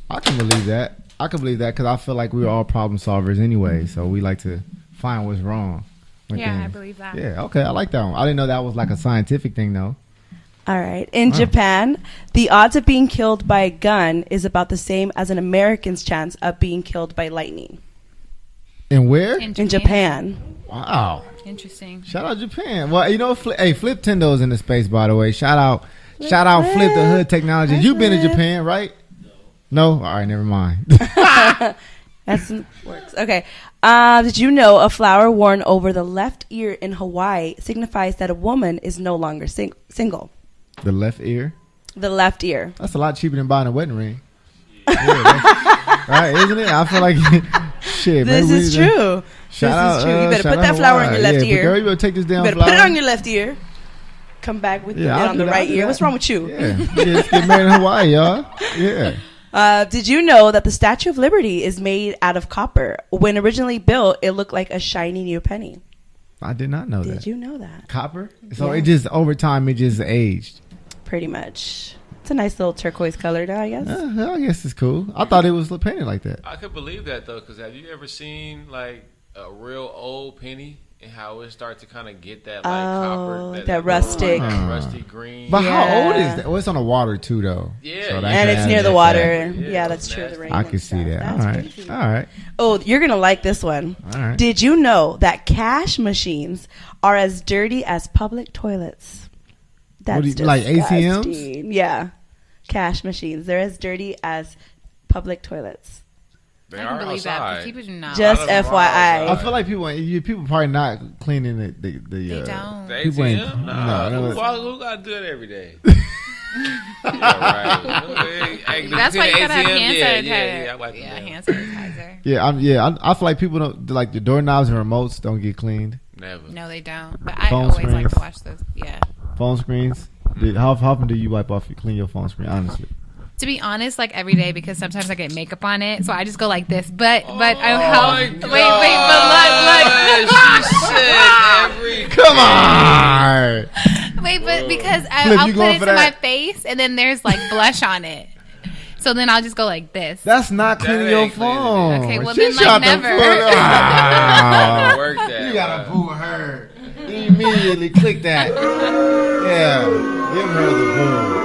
I can believe that. Because I feel like we're all problem solvers anyway. So we like to find what's wrong. I believe that. Yeah, okay. I like that one. I didn't know that was like a scientific thing, though. All right. In Japan, the odds of being killed by a gun is about the same as an American's chance of being killed by lightning. And where? In Japan. Wow. Interesting. Shout out Japan. Well, you know, Flip Tendo's in the space, by the way. Shout out Flip the Hood Technologies. You've been to Japan, right? No? All right, never mind. That works. Okay. Did you know a flower worn over the left ear in Hawaii signifies that a woman is no longer single? The left ear? The left ear. That's a lot cheaper than buying a wedding ring. Right, isn't it? I feel like shit. This is true. Shout out, you better put that flower in your left ear. Girl, you better take this down. You better put it on your left ear. Come back with it on the right ear. What's wrong with you? Yeah, just get married in Hawaii, y'all. Yeah. Did you know that the Statue of Liberty is made out of copper? When originally built, it looked like a shiny new penny. I did not know that. Did you know that? Copper? So it just, over time, it just aged. Pretty much. It's a nice little turquoise color, though, I guess. I guess it's cool. I thought it was painted like that. I could believe that, though, because have you ever seen, like, a real old penny and how it starts to kind of get that, like, copper? That rustic. Rusty green. But how old is that? Well, it's on the water, too, though. Yeah. So and it's near the water. Yeah, that's true. The rain I can see that. That's all right. Oh, you're going to like this one. All right. Did you know that cash machines are as dirty as public toilets? That's like ATMs? Yeah. Cash machines. They're as dirty as public toilets. They I can believe outside. that, but people do not. Just FYI. I feel like people probably not cleaning the they don't. The ATM? No. Who got to do it every day? Right. That's why you gotta have hand sanitizer. Yeah, I like hand sanitizer. I feel like people don't, like, the doorknobs and remotes don't get cleaned. Never. No, they don't. But I Phone always screens. like to watch those. Yeah. Phone screens. How often do you clean your phone screen? Honestly. To be honest, like every day, because sometimes I get makeup on it, so I just go like this. But Oh but my God. Wait, She said every. Come on. Wait, but because Flip, I'll you put going it for to my that? face, and then there's like blush on it. So then I'll just go like this. That's not cleaning your phone. Okay, well She then shot like the never. foot out. Work that. You gotta boo her. Immediately click that. Yeah. Give her the boo.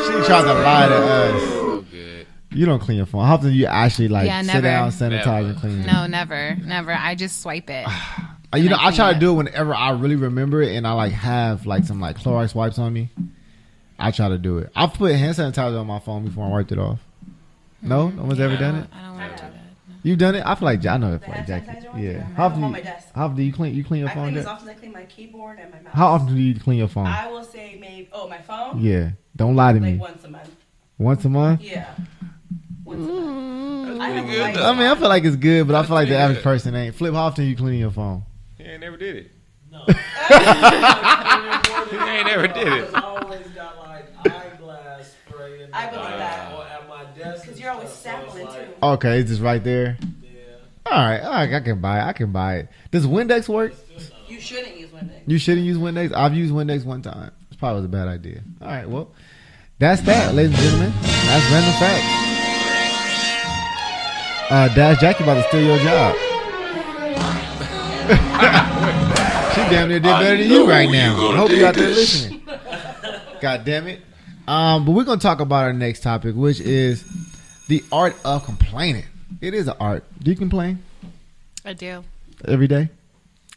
She tried to lie to us. So good. You don't clean your phone. How often do you actually sit never. down, sanitize, and clean it? No, never. I just swipe it. I try to do it whenever I really remember it and I have some Clorox wipes on me. I try to do it. I've put hand sanitizer on my phone before I wiped it off. No? No one's ever done it? I don't want to do that. You've done it? I feel like I know that for like Jackie. Yeah. How on my often desk. do you clean your phone? I clean Jack? as often as I clean my keyboard and my mouse. How often do you clean your phone? I will say maybe, my phone? Yeah. Don't lie to me. Once a month. Once a month? Yeah. Once a month. That's pretty good. I mean, I feel like it's good, but I feel like the average person ain't. Flip, how often you clean your phone? He ain't never did it. No. He ain't never did it. I always got eyeglass spray in the I believe that. or at my desk. Because you're always sampling too. Okay, it's just right there. Yeah. All right, I can buy it. Does Windex work? You shouldn't use Windex. You shouldn't use Windex. I've used Windex one time. It probably was a bad idea. All right, well, that's that, ladies and gentlemen. That's random facts. Dash Jackie about to steal your job. She damn near did better than you right now. I hope you out there listening. God damn it. But we're gonna talk about our next topic, which is the art of complaining. It is an art. Do you complain I do. every day?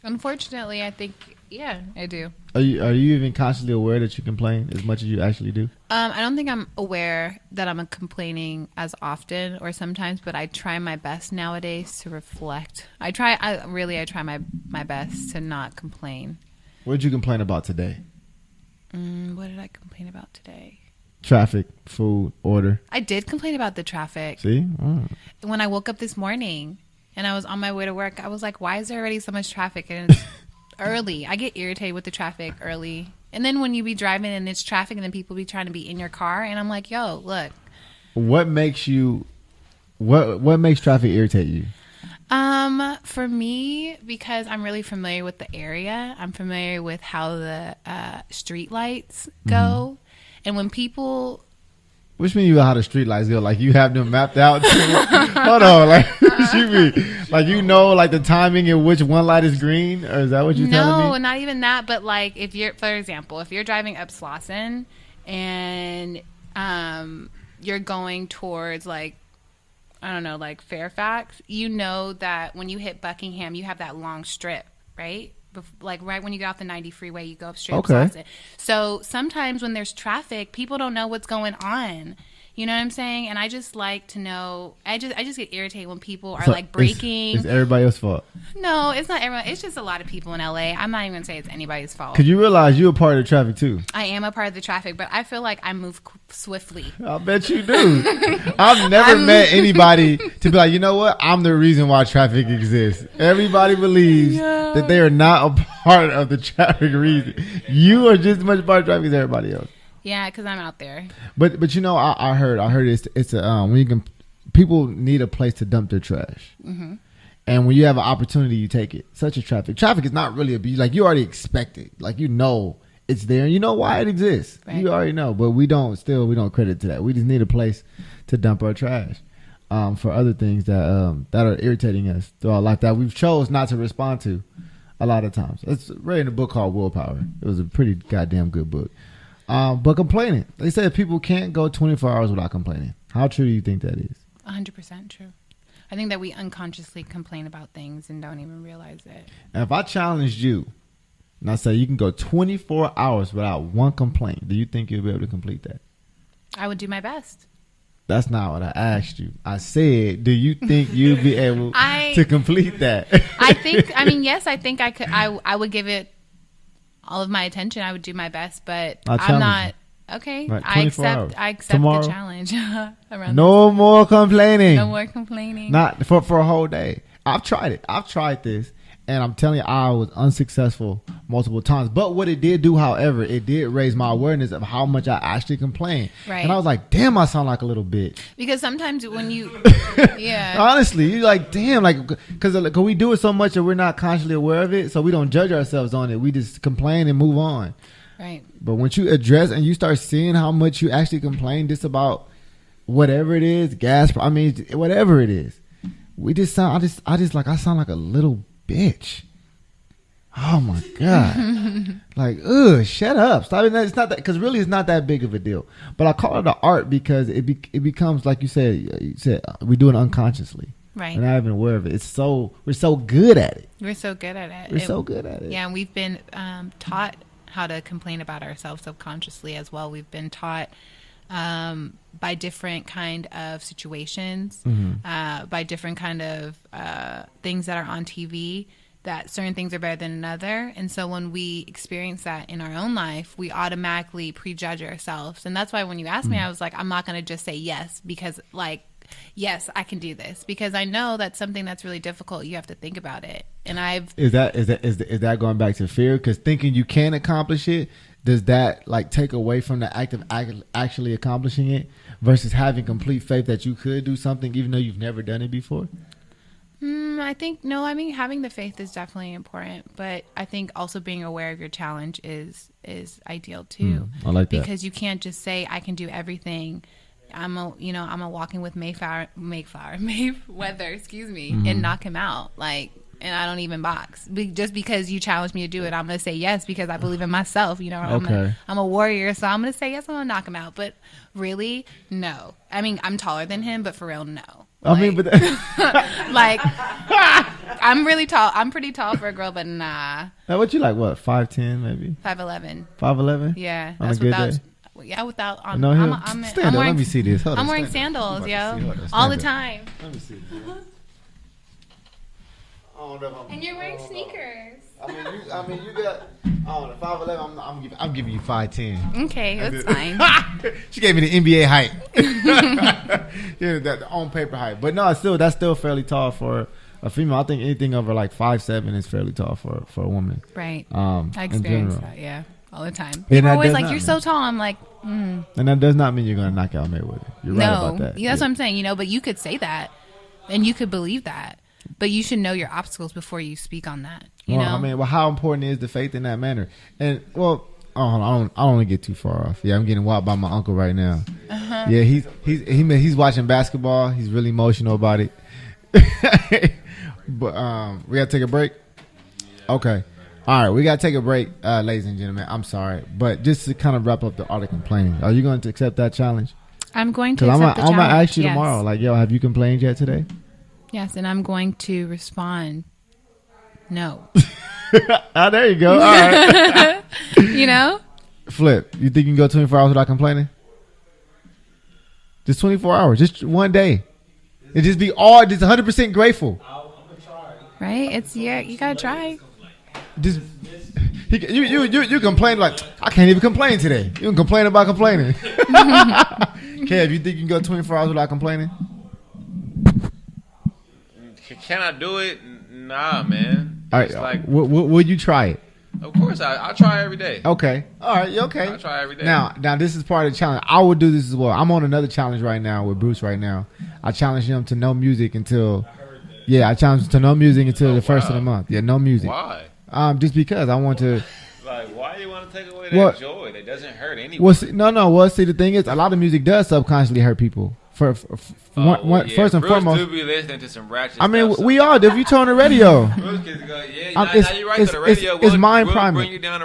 Unfortunately, I think, yeah, I do. Are you even consciously aware that you complain as much as you actually do? I don't think I'm aware that I'm complaining as often or sometimes, but I try my best nowadays to reflect. I try my best to not complain. What did you complain about today? What did I complain about today? Traffic, food, order. I did complain about the traffic. See? When I woke up this morning and I was on my way to work, I was like, why is there already so much traffic? And it's early. I get irritated with the traffic early. And then when you be driving and it's traffic and then people be trying to be in your car. And I'm like, yo, look. What makes traffic irritate you? For me, because I'm really familiar with the area. I'm familiar with how the street lights go. And when people... Which mean you know how the street lights go? Like you have them mapped out? Hold on. Like, like you know like the timing and which one light is green? Or is that what you're telling me? No, not even that. But like if you're, for example, if you're driving up Slauson and you're going towards like, I don't know, like Fairfax, you know that when you hit Buckingham, you have that long strip, right? Like right when you get off the 90 freeway, you go up straight up Slauson. So sometimes when there's traffic, people don't know what's going on. You know what I'm saying? And I just like to know. I just get irritated when people are like braking. It's everybody else's fault. No, it's not everyone. It's just a lot of people in LA. I'm not even gonna say it's anybody's fault. Because you realize you're a part of the traffic too. I am a part of the traffic, but I feel like I move swiftly. I bet you do. I've never met anybody to be like, you know what? I'm the reason why traffic exists. Everybody believes that they are not a part of the traffic reason. You are just as much a part of traffic as everybody else. Yeah, because I'm out there. But you know, I heard it's a when you can, people need a place to dump their trash, and when you have an opportunity, you take it. Such as traffic. Traffic is not really like you already expect it. Like you know it's there, and you know why it exists. Right. You already know, but we don't credit to that. We just need a place to dump our trash for other things that are irritating us throughout life that we've chose not to respond to a lot of times. It's read in a book called Willpower. It was a pretty goddamn good book. But complaining. They say people can't go 24 hours without complaining. How true do you think that is? 100% true. I think that we unconsciously complain about things and don't even realize it. And if I challenged you and I say you can go 24 hours without one complaint, do you think you'll be able to complete that? I would do my best. That's not what I asked you. I said, do you think you'll be able to complete that? Yes, I think I could. I would give it all of my attention. I would do my best, but I'm not. Okay, right, I accept Tomorrow, the challenge. No more complaining. No more complaining. Not for a whole day. I've tried it. I've tried this, and I'm telling you, I was unsuccessful multiple times. But what it did do, however, it did raise my awareness of how much I actually complain. Right. And I was like, damn, I sound like a little bitch. Because sometimes when you, honestly, you're like, damn, like, because we do it so much that we're not consciously aware of it, so we don't judge ourselves on it. We just complain and move on. Right. But once you address and you start seeing how much you actually complain just about whatever it is, whatever it is, we just sound. I sound like a little bitch. Oh my god! Like, shut up! Stop it. It's not that, because really it's not that big of a deal. But I call it an art because it becomes, like you said, we do it unconsciously. Right. And I'm not even aware of it. We're so good at it. We're so good at it. We're so good at it. Yeah, and we've been taught how to complain about ourselves subconsciously as well. We've been taught by different kind of situations, by different kind of things that are on TV, that certain things are better than another. And so when we experience that in our own life, we automatically prejudge ourselves. And that's why when you asked me, I was like, I'm not going to just say yes because, like, yes, I can do this, because I know that's something that's really difficult. You have to think about it. And is that going back to fear? Because thinking you can accomplish it, does that like take away from the act of actually accomplishing it versus having complete faith that you could do something even though you've never done it before? I think no. I mean, having the faith is definitely important, but I think also being aware of your challenge is ideal too. I like that, because you can't just say I can do everything. I'm a walking with Mayweather, and knock him out. Like, and I don't even box. Just because you challenge me to do it, I'm going to say yes because I believe in myself. You know, I'm a warrior, so I'm going to say yes. I'm going to knock him out. But really, no. I mean, I'm taller than him, but for real, no. Like, I'm really tall. I'm pretty tall for a girl, but nah. Now, what you like? What, 5'10", maybe? 5'11". 5'11"? Yeah, on a good day. Yeah, without on. No, I'm wearing, let me see this. I'm wearing sandals, yo, all the time. Let me see this. And you're wearing sneakers. I mean, you got. I don't know, 5'11". I'm giving you 5'10". Okay, that's fine. She gave me the NBA height. Yeah, the on paper height. But no, that's still fairly tall for a female. I think anything over like 5'7" is fairly tall for a woman. Right. I experience that. Yeah, all the time. People And are always like, "You're so tall." I'm like, And that does not mean you're going to knock out Mayweather. You're right about that. Yeah, that's what I'm saying. But you could say that, and you could believe that, but you should know your obstacles before you speak on that. You know? I mean, how important is the faith in that manner? And I don't want to get too far off. Yeah, I'm getting walked by my uncle right now. Uh-huh. Yeah, he's watching basketball. He's really emotional about it. But we gotta take a break. Okay, all right, we gotta take a break, ladies and gentlemen. I'm sorry, but just to kind of wrap up the art of complaining, are you going to accept that challenge? I'm going to accept the challenge. I'm gonna ask you tomorrow. Like, yo, have you complained yet today? Yes, and I'm going to respond. No. There you go. All right. Flip. You think you can go 24 hours without complaining? Just 24 hours. Just one day. And just be just 100% grateful. I'm gonna try. Right? You gotta try. Just you complain like, I can't even complain today. You can complain about complaining. Kev, you think you can go 24 hours without complaining? Can I do it? Nah, man. All right, would you try it? Of course, I try every day. Okay. All right, you okay. I try every day. Now, this is part of the challenge. I would do this as well. I'm on another challenge right now with Bruce right now. I challenge him to no music until... Yeah, I challenge him to no music until the first of the month. Yeah, no music. Why? Just because I want to... Like, why do you want to take away that joy? That doesn't hurt anyone. Well, see, the thing is, a lot of music does subconsciously hurt people. First and Bruce foremost, do be listening to some ratchet I mean, stuff, we all do. If you turn the radio, Bruce can go, now you're right. The radio it's mind priming. Bring you down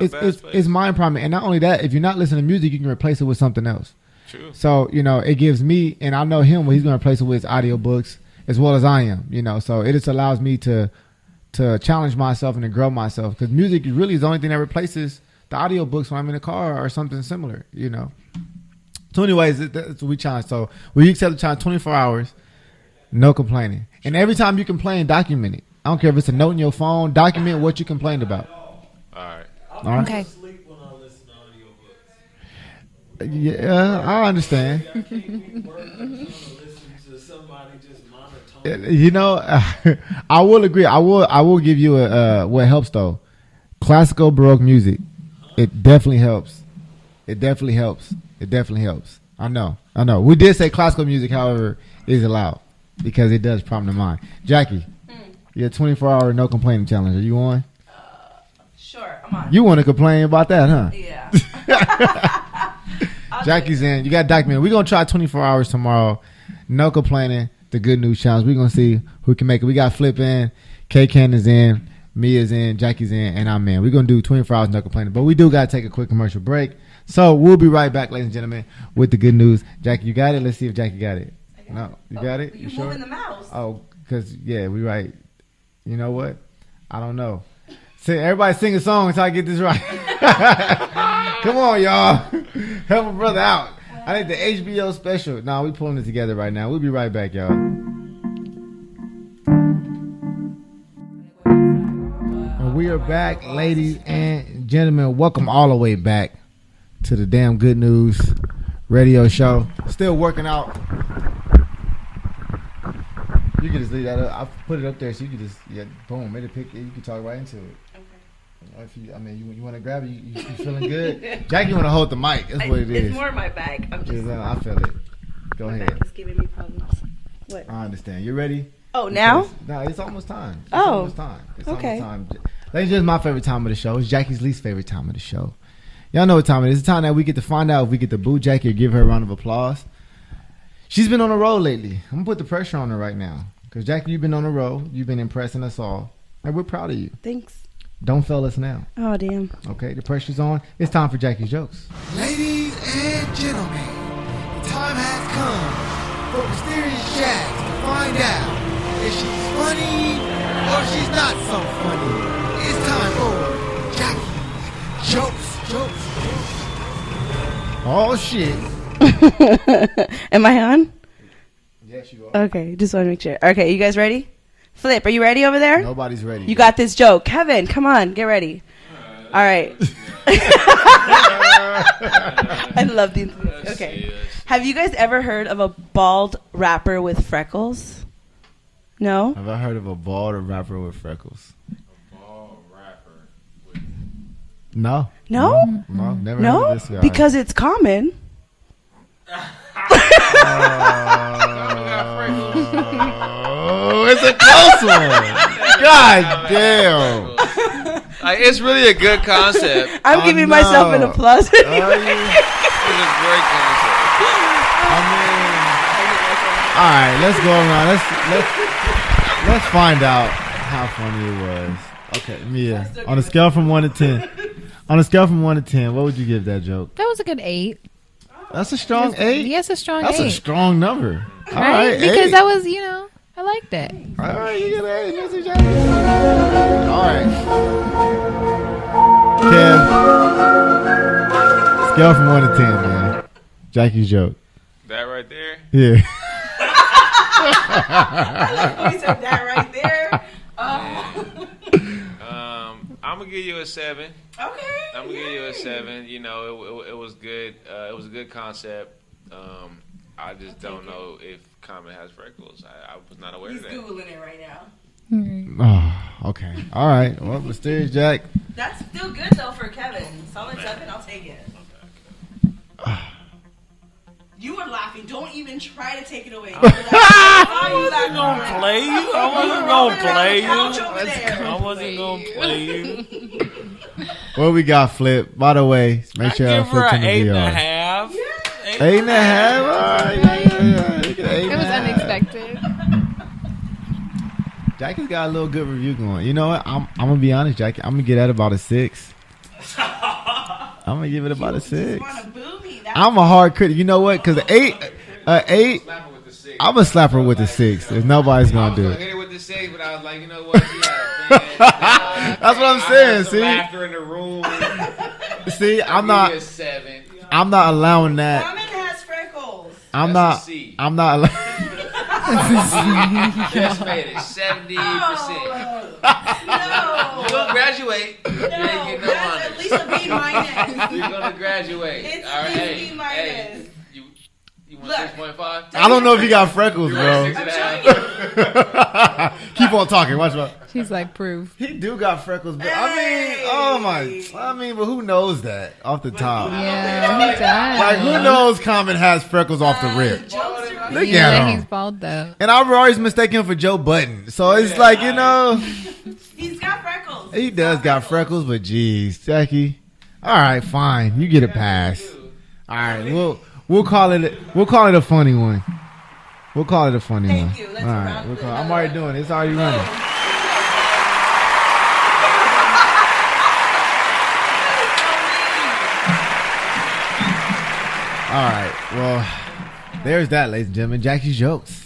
It's mind priming, and not only that, if you're not listening to music, you can replace it with something else. True. So it gives me, and I know him, what he's going to replace it with audiobooks as well as I am. So it just allows me to challenge myself and to grow myself, because music really is the only thing that replaces the audiobooks when I'm in the car or something similar. So anyways, that's what we challenge. So we accept the challenge 24 hours, no complaining. And every time you complain, document it. I don't care if it's a note in your phone, document what you complained about. All right. Okay. Sleep when I listen to audiobooks. Yeah, I understand. I will agree. I will give you what helps though. Classical Baroque music. It definitely helps. It definitely helps. I know. We did say classical music, however, is allowed because it does prompt the mind. Jackie, your 24-hour no complaining challenge. Are you on? Sure, I'm on. You want to complain about that, huh? Yeah. Jackie's in. You got to document it. We're going to try 24 hours tomorrow. No complaining. The good news challenge. We're going to see who can make it. We got Flip in. K-Ken is in. Mia's in. Jackie's in. And I'm in. We're going to do 24 hours no complaining. But we do got to take a quick commercial break. So we'll be right back, ladies and gentlemen, with the good news. Jackie, you got it? Let's see if Jackie got it. No, you got it? You sure? moving the mouse. Oh, because, we right. You know what? I don't know. Everybody sing a song until I get this right. Come on, y'all. Help a brother out. I think the HBO special. No, we pulling it together right now. We'll be right back, y'all. And we are back, ladies and gentlemen. Welcome all the way back to the Damn Good News radio show. Still working out. You can just leave that up. I put it up there so you can just boom, it'll pick it. You can talk right into it. Okay. If you want to grab it. You feeling good? Jackie want to hold the mic. That's what it is. It's more my bag. I feel it. Go ahead. Back is giving me problems. What? I understand. You ready? Oh, now? No, it's almost time. It's almost time. It's almost time. Ladies, this is my favorite time of the show. It's Jackie's least favorite time of the show. Y'all know what time it is. It's the time that we get to find out if we get to boo Jackie or give her a round of applause. She's been on the road lately. I'm going to put the pressure on her right now. Because, Jackie, you've been on the road. You've been impressing us all. And we're proud of you. Thanks. Don't fail us now. Oh, damn. Okay, the pressure's on. It's time for Jackie's jokes. Ladies and gentlemen, the time has come for Mysterious Jack to find out if she's funny or she's not so funny. It's time for Jackie's jokes. Oh, shit. Am I on? Yes, you are. Okay, just want to make sure. Okay, you guys ready? Flip, are you ready over there? Nobody's ready. You got this joke. Kevin, come on, get ready. All right. I love these. Okay. Have you guys ever heard of a bald rapper with freckles? No? Have I heard of a bald rapper with freckles? A bald rapper with... No? No, never heard of this guy. Because it's common. Oh, it's a close one. God damn. Like, it's really a good concept. I'm giving myself an applause. It's a great concept. I mean, all right, let's go around. Let's find out how funny it was. Okay, Mia, on a scale from 1 to 10. On a scale from 1 to 10, what would you give that joke? That was a good 8. That's a strong 8? Yes, a strong 8. That's a strong number. All right, because 8. that was, I liked it. All right, you get an 8, Mr. Jackie. All right. Kev, scale from 1 to 10, man. Jackie's joke. That right there? Yeah. We said that right there. I'm gonna give you a 7. Okay. I'm gonna give you a 7. It was good. It was a good concept. I just don't know if Common has freckles. I was not aware of that. He's Googling it right now. Oh, okay. All right. Well, Mysterious Jack. That's still good, though, for Kevin. Solid 7, I'll take it. You were laughing. Don't even try to take it away. I wasn't going to play you. I wasn't going to play you. What we got, Flip? By the way, make sure I flip to the VR. 8.5. 8.5? All right. It was unexpected. Jackie's got a little good review going. You know what? I'm going to be honest, Jackie. I'm going to get at about a 6. I'm going to give it about a 6. I'm a hard critic. You know what? Because 8, I'm going to slap her with a 6. If nobody's going to do it. I hit it with the 6, but I was like, you know what? That's what I'm saying. See? Laughter in the room. See, I'm not allowing that. Common has freckles. I'm not allowing. Just made it 70%. No. You're gonna graduate. You ain't getting no honors. At least a B minus. You're gonna graduate. It's all right, at least B minus. Hey, you want 6.5? I don't know if you got freckles, bro. Keep on talking. Watch out. She's like proof. He do got freckles, but but who knows that off the top? Yeah, he does. Like, who knows Common has freckles off the rip? Look at him. He's bald though. And I've always mistaken him for Joe Budden. So it's like, He's got freckles. He does got freckles, but geez, Jackie. All right, fine. You get a pass. All right, we'll call it a funny one. We'll call it a funny one. Thank you. Let's all right, I'm already doing it. It's already running. All right, well, there's that, ladies and gentlemen. Jackie's jokes.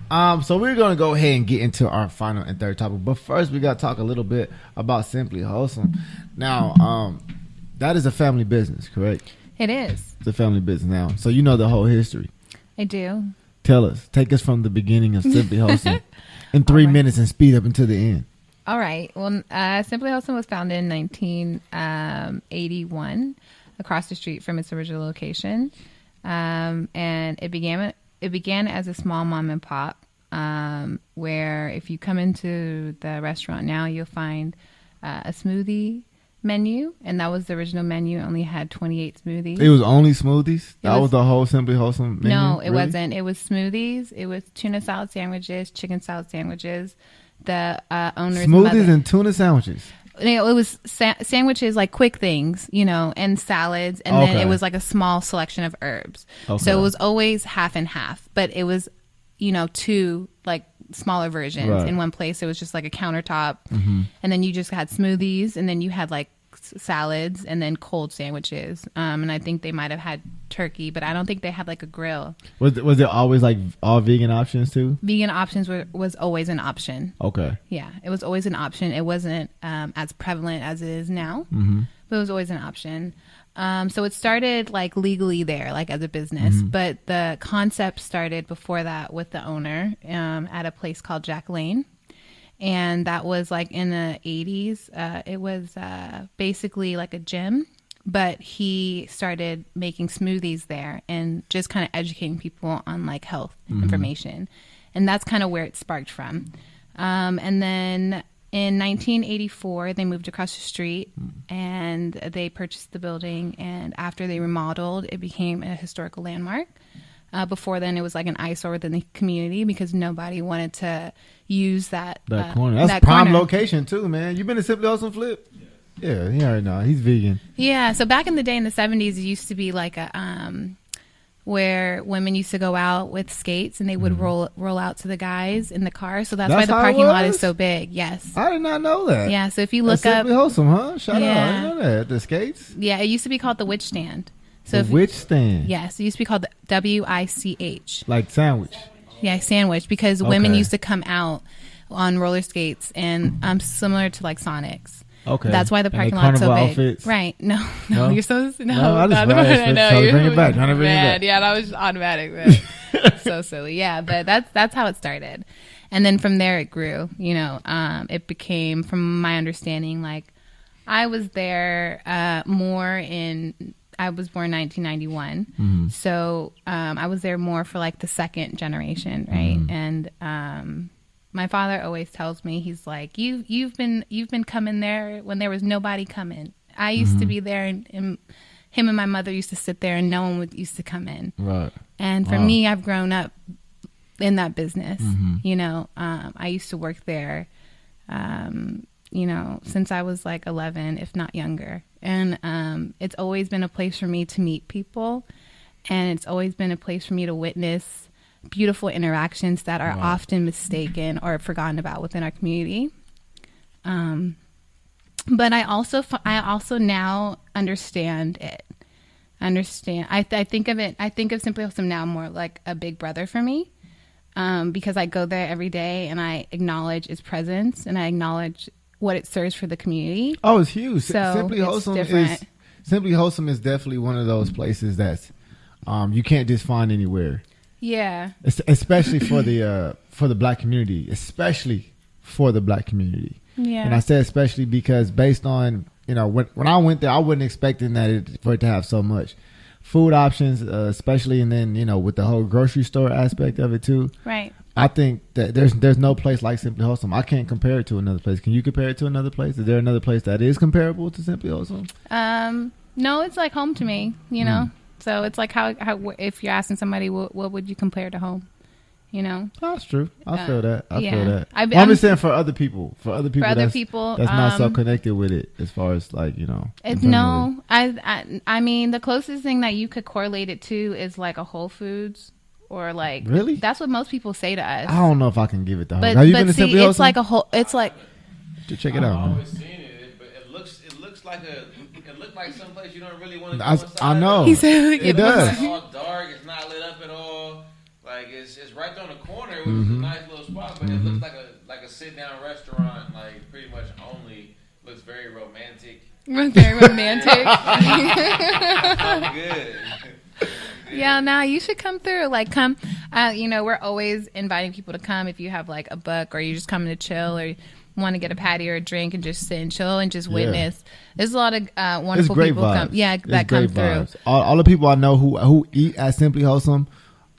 So we're going to go ahead and get into our final and third topic. But first, we got to talk a little bit about Simply Wholesome. Now, that is a family business, correct? It is. It's a family business now. So you know the whole history. I do. Tell us. Take us from the beginning of Simply Wholesome in 3 minutes and speed up until the end. All right. Well, Simply Wholesome was founded in 1981 across the street from its original location. And it began as a small mom and pop, where if you come into the restaurant now, you'll find a smoothie menu, and that was the original menu. It only had 28 smoothies. It was only smoothies? That was the whole Simply Wholesome menu? No, it wasn't. It was smoothies. It was tuna salad sandwiches, chicken salad sandwiches. The owner's smoothies and tuna sandwiches. It was sandwiches, like quick things, and salads, and then it was like a small selection of herbs. Okay. So it was always half and half, but it was, two like smaller versions in one place. It was just like a countertop, and then you just had smoothies, and then you had like salads, and then cold sandwiches. And I think they might have had turkey, but I don't think they had like a grill. Was it always like all vegan options too? Vegan options was always an option. Okay. Yeah, it was always an option. It wasn't as prevalent as it is now, but it was always an option. So it started like legally there, like as a business, but the concept started before that with the owner at a place called Jack Lane. And that was like in the 80s. It was basically like a gym, but he started making smoothies there and just kind of educating people on like health information. And that's kind of where it sparked from. And then in 1984, they moved across the street and they purchased the building. And after they remodeled, it became a historical landmark. Before then, it was like an eyesore within the community because nobody wanted to use that corner. That's that prime corner. Location too, man. You been to Simply Wholesome Flip? Yeah, he already know. He's vegan. Yeah, so back in the day in the 70s, it used to be like a where women used to go out with skates and they would roll out to the guys in the car. So that's why the parking lot is so big. Yes. I did not know that. Yeah, so if you look that's up Simply Wholesome, huh? Shout out. I didn't know that. The skates? Yeah, it used to be called the Witch Stand. So the Witch Stand? Yes, it used to be called the WICH. Like sandwich? Yeah, sandwich, because women used to come out on roller skates and similar to like Sonics. Okay. That's why the parking lot's so big. Outfits. Right. No, you're so I just trying to bring it back. Yeah, that was just automatic. So silly. Yeah, but that's how it started. And then from there it grew, you know. It became, from my understanding, like I was there I was born in 1991. So I was there more for like the second generation, right? And my father always tells me, he's like, you've been coming there when there was nobody coming. I used to be there, and him and my mother used to sit there, and no one used to come in. Right. And for me, I've grown up in that business. You know, I used to work there, you know, since I was like 11, if not younger. And it's always been a place for me to meet people, and it's always been a place for me to witness beautiful interactions that are often mistaken or forgotten about within our community. But I also now understand it. I think of Simply Wholesome now more like a big brother for me, because I go there every day and I acknowledge its presence and I acknowledge what it serves for the community. Oh, it's huge. So Simply Wholesome is definitely one of those places that's you can't just find anywhere. Yeah. Especially for the black community. Especially for the black community. Yeah. And I say especially because based on, you know, when I went there, I wasn't expecting for it to have so much food options, especially, and then, you know, with the whole grocery store aspect of it too. Right. I think that there's no place like Simply Wholesome. I can't compare it to another place. Can you compare it to another place? Is there another place that is comparable to Simply Wholesome? No, it's like home to me, you know. So it's like how if you're asking somebody what would you compare to home, you know? That's true. I feel that. I feel that. I'm just saying for other people that's not so connected with it as far as like, you know. I mean the closest thing that you could correlate it to is like a Whole Foods. Or like, really? That's what most people say to us. I don't know if I can give it the whole. But, have you been to Simply Wholesome? It's like a whole. It's like. To check it out. I've always seen it, but it looks like someplace you don't really want to go inside. I know. It does. It's all dark. It's not lit up at all. Like it's right on the corner, which is a nice little spot, but it looks like a sit down restaurant. Like pretty much only looks very romantic. Very romantic. Good. Yeah, no, you should come through. Like, come. You know, we're always inviting people to come if you have like a book or you're just coming to chill or want to get a patty or a drink and just sit and chill and just witness. There's a lot of wonderful people that come through. All the people I know who eat at Simply Wholesome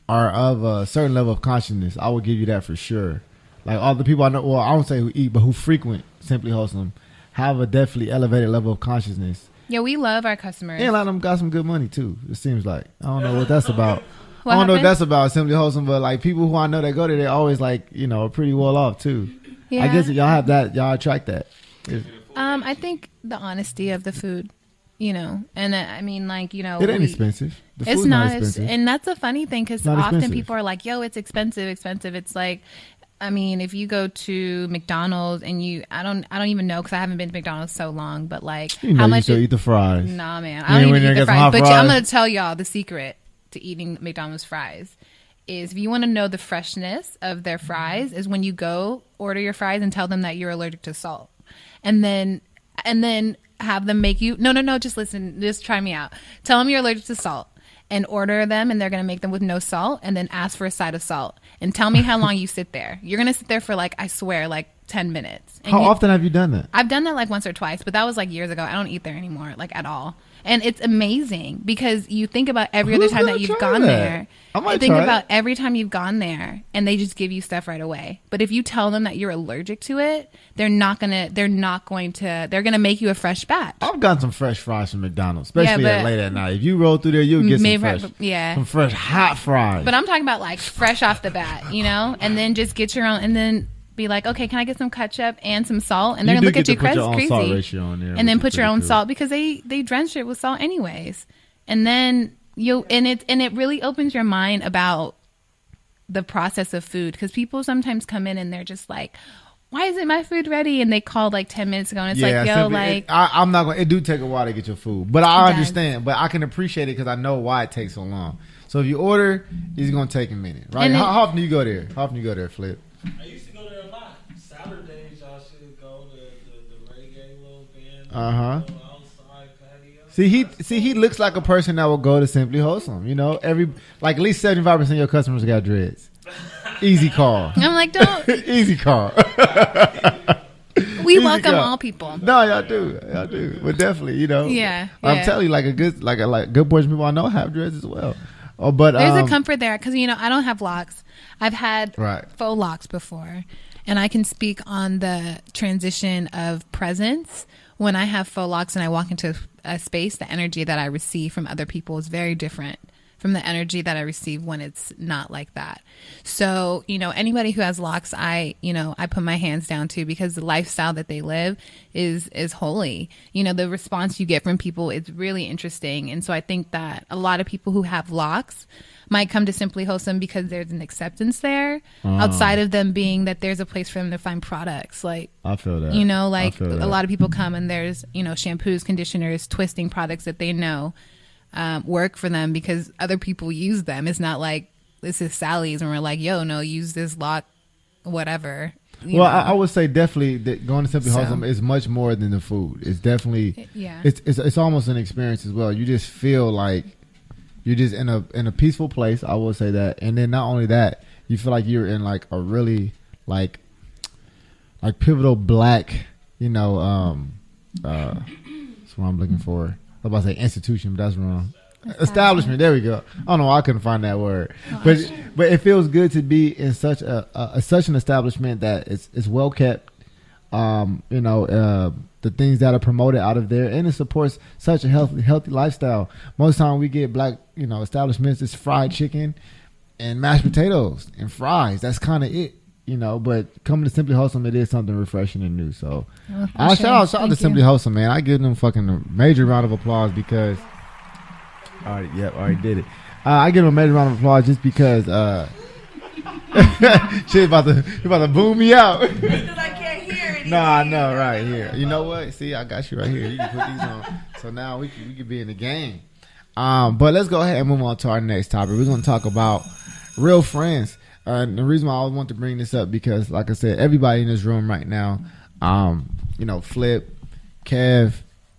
are of a certain level of consciousness. I will give you that for sure. Like all the people I know, well, I don't say who eat, but who frequent Simply Wholesome have a definitely elevated level of consciousness. Yeah, we love our customers. And a lot of them got some good money too. It seems like I don't know what that's about. I don't know what that's about, Simply Wholesome, but like people who I know that go there, they're always like, you know, pretty well off too. Yeah. I guess y'all have that, y'all attract that. I think the honesty of the food, you know, and I mean, like, you know, it ain't expensive. The it's food's not expensive. And that's a funny thing because often people are like, "Yo, it's expensive." It's like, I mean, if you go to McDonald's and I don't even know because I haven't been to McDonald's so long, but like, you know, how much? You eat the fries? Nah, man, I don't even eat the fries. But I'm gonna tell y'all the secret to eating McDonald's fries is if you want to know the freshness of their fries is when you go order your fries and tell them that you're allergic to salt, and then have them make you no, just listen, just try me out. Tell them you're allergic to salt. And order them, and they're going to make them with no salt, and then ask for a side of salt. and tell me how long you sit there. You're going to sit there for like, I swear, like 10 minutes. And how often have you done that? I've done that like once or twice, but that was like years ago. I don't eat there anymore, like at all. And it's amazing because you think about every other time that you've gone there. I might think about every time you've gone there and they just give you stuff right away. But if you tell them that you're allergic to it, they're going to make you a fresh batch. I've gotten some fresh fries from McDonald's, especially late at night. If you roll through there, you'll get some fresh hot fries. But I'm talking about like fresh off the bat, and then just get your own, and then be like, okay, can I get some ketchup and some salt? And they're gonna look at you crazy, salt ratio on there, and then put your own salt because they drench it with salt anyways. And then it really opens your mind about the process of food, because people sometimes come in and they're just like, why isn't my food ready? And they called like 10 minutes ago, and it's I'm not gonna. It do take a while to get your food, but I understand. But I can appreciate it because I know why it takes so long. So if you order, it's gonna take a minute, right? How often do you go there? How often do you go there, Flip? I used to go there a lot. Saturdays, y'all should go to the reggae little band. Outside patio. See, he looks like a person that will go to Simply Wholesome. At least 75% of your customers got dreads. Easy call. I'm like, don't. Easy call. We welcome all people. No, y'all do. But definitely, Yeah. I'm telling you, like a good portion of people I know have dreads as well. Oh, but there's a comfort there because I don't have locks. I've had faux locks before, and I can speak on the transition of presence. When I have faux locks and I walk into a space, the energy that I receive from other people is very different from the energy that I receive when it's not like that. So, anybody who has locks, I put my hands down to, because the lifestyle that they live is holy. The response you get from people is really interesting. And so I think that a lot of people who have locks might come to Simply Wholesome because there's an acceptance there, outside of them being that there's a place for them to find products. Like, I feel that. A lot of people come and there's, shampoos, conditioners, twisting products that they know work for them because other people use them. It's not like this is Sally's and we're like, yo, no, use this lock, whatever. I would say definitely that going to Simply Wholesome is much more than the food. It's definitely it's almost an experience as well. You just feel like you're just in a peaceful place. I will say that, and then not only that, you feel like you're in like a really like pivotal black, that's what I'm looking for. I was about to say institution, but that's wrong. Establishment. There we go. I don't know why I couldn't find that word, but it feels good to be in such an establishment that it's well kept. The things that are promoted out of there, and it supports such a healthy lifestyle. Most time we get black, establishments, it's fried chicken and mashed potatoes and fries. That's kind of it. But coming to Simply Wholesome, it is something refreshing and new. So, shout out to Simply Wholesome, man. I give them fucking a major round of applause because, already did it. I give them a major round of applause just because, shit about to boom me out. Because I can't hear anything. No, I know, right here. You know what? See, I got you right here. You can put these on. So now we can be in the game. But let's go ahead and move on to our next topic. We're going to talk about real friends. And the reason why I want to bring this up because, like I said, everybody in this room right now, Flip, Kev,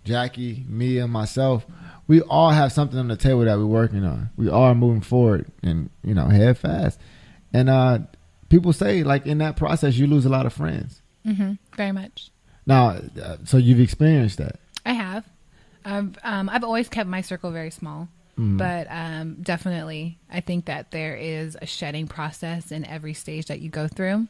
Jackie, me, and myself, we all have something on the table that we're working on. We are moving forward and, head fast. And people say, like, in that process, you lose a lot of friends. Mm-hmm. Very much. Now, so you've experienced that. I have. I've always kept my circle very small. Mm-hmm. But definitely, I think that there is a shedding process in every stage that you go through.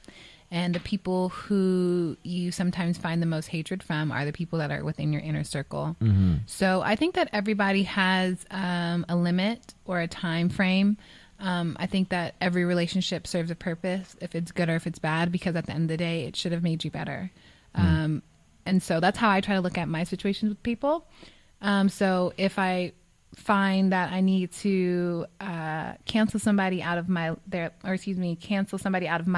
And the people who you sometimes find the most hatred from are the people that are within your inner circle. Mm-hmm. So I think that everybody has a limit or a time frame. I think that every relationship serves a purpose, if it's good or if it's bad, because at the end of the day, it should have made you better. Mm-hmm. And so that's how I try to look at my situations with people. So if I find that I need to cancel somebody out of my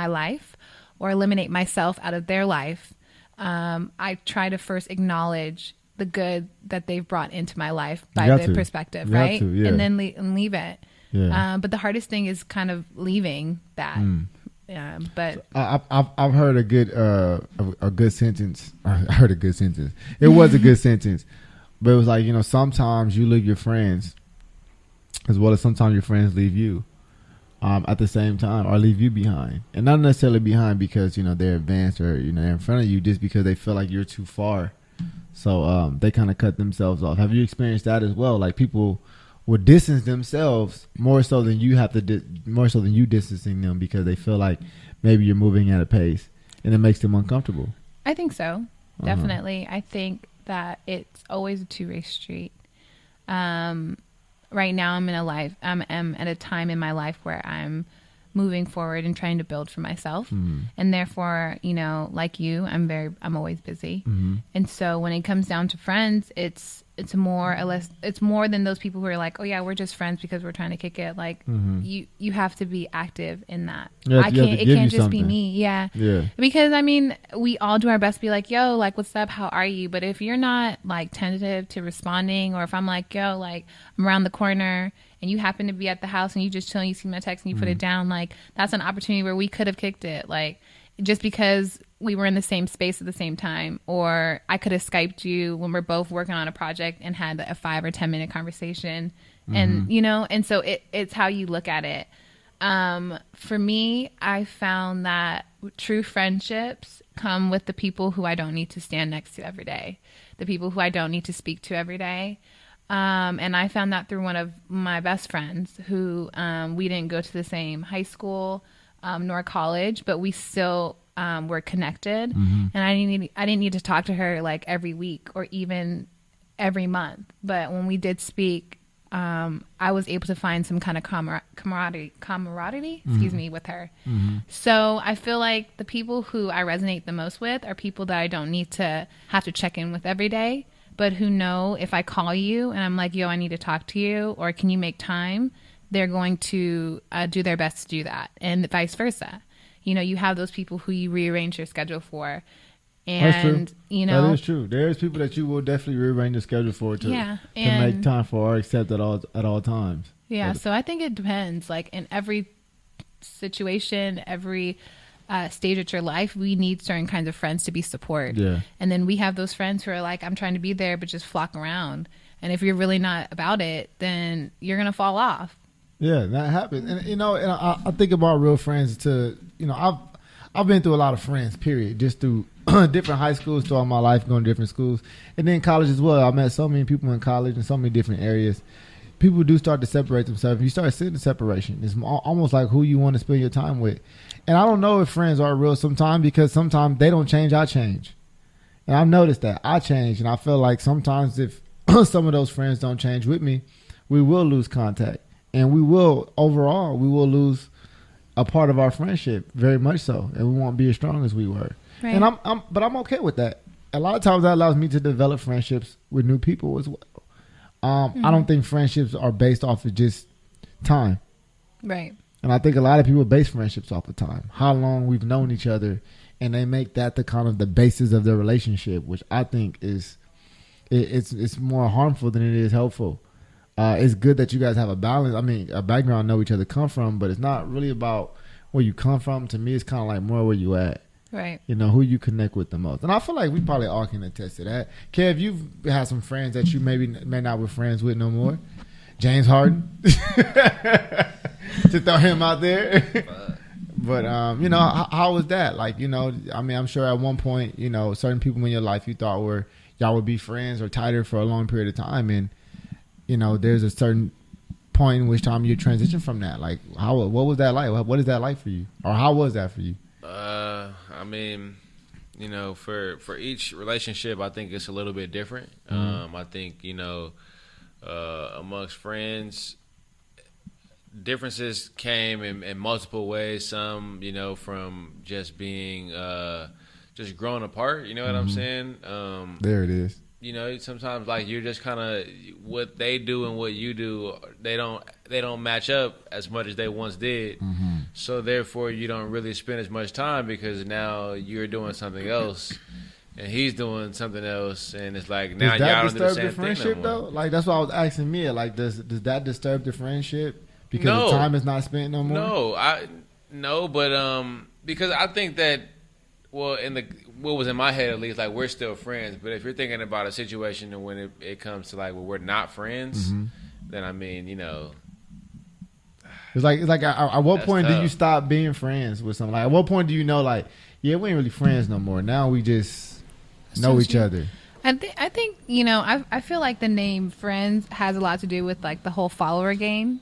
life or eliminate myself out of their life, I try to first acknowledge the good that they've brought into my life by their perspective, right? And then leave it. Yeah. But the hardest thing is kind of leaving that. But I've heard a good sentence. I heard a good sentence. It was a good sentence. But it was like, sometimes you leave your friends as well as sometimes your friends leave you. at the same time, or leave you behind, and not necessarily behind because they're advanced or they're in front of you, just because they feel like you're too far. So they kind of cut themselves off. Have you experienced that as well? Like people will distance themselves more so than you have to, more so than you distancing them because they feel like maybe you're moving at a pace and it makes them uncomfortable. I think so. Definitely. I think that it's always a two-way street. Right now I'm I'm at a time in my life where I'm moving forward and trying to build for myself. And therefore, like you, I'm always busy. And so when it comes down to friends, it's more or less, it's more than those people who are like, oh yeah, we're just friends because we're trying to kick it. Like you have to be active in that. It can't just be me. Yeah. Because we all do our best to be like, yo, like, what's up? How are you? But if you're not like tentative to responding, or if I'm like, yo, like I'm around the corner and you happen to be at the house and you just chill and you see my text and you put it down, like that's an opportunity where we could have kicked it. Like just because we were in the same space at the same time, or I could have Skyped you when we're both working on a project and had a 5 or 10 minute conversation. And, and so it's how you look at it. For me, I found that true friendships come with the people who I don't need to stand next to every day, the people who I don't need to speak to every day. And I found that through one of my best friends who, we didn't go to the same high school, nor college, but we still, were connected. And I didn't need to talk to her like every week or even every month. But when we did speak, I was able to find some kind of camaraderie, with her. So I feel like the people who I resonate the most with are people that I don't need to have to check in with every day, but who know if I call you and I'm like, yo, I need to talk to you, or can you make time? They're going to do their best to do that, and vice versa. You have those people who you rearrange your schedule for. And, that is true. There's people that you will definitely rearrange the schedule for to make time for or accept at all times. Yeah. So I think it depends. Like in every situation, every stage of your life, we need certain kinds of friends to be support. Yeah. And then we have those friends who are like, I'm trying to be there, but just flock around. And if you're really not about it, then you're going to fall off. Yeah, that happens. And, and I think about real friends to, I've been through a lot of friends, period, just through different high schools throughout my life, going to different schools. And then college as well. I met so many people in college in so many different areas. People do start to separate themselves. You start seeing the separation. It's almost like who you want to spend your time with. And I don't know if friends are real sometimes, because sometimes they don't change, I change. And I've noticed that. I change. And I feel like sometimes if some of those friends don't change with me, we will lose contact. And we will lose a part of our friendship, very much so. And we won't be as strong as we were. Right. And I'm okay with that. A lot of times that allows me to develop friendships with new people as well. I don't think friendships are based off of just time. Right. And I think a lot of people base friendships off of time, how long we've known each other, and they make that the kind of the basis of their relationship, which I think is it's more harmful than it is helpful. It's good that you guys have a balance. I mean, a background, know each other come from, but it's not really about where you come from. To me, it's kind of like more where you at. Right. Who you connect with the most. And I feel like we probably all can attest to that. Kev, you've had some friends that you may not be friends with no more. James Harden. To throw him out there. But, how was that? Like, I'm sure at one point, certain people in your life you thought y'all would be friends or tighter for a long period of time. And, there's a certain point in which time you transition from that. Like, what was that like? What is that like for you? Or how was that for you? For each relationship, I think it's a little bit different. I think, amongst friends, differences came in multiple ways. Some, from just being, just growing apart, you know what I'm saying? There it is. Sometimes like you're just kind of what they do and what you do, they don't match up as much as they once did. So therefore you don't really spend as much time because now you're doing something else and he's doing something else, and it's like now y'all don't do the same thing no more. Like that's what I was asking Mia. Like does that disturb the friendship because the time is not spent no more? No, but because I think that what was in my head at least, like we're still friends. But if you're thinking about a situation and when it comes to like we're not friends, then It's like at what point do you stop being friends with someone? Like, at what point do you know, like, yeah, we ain't really friends no more. Now we just know each other. I think I feel like the name friends has a lot to do with like the whole follower game.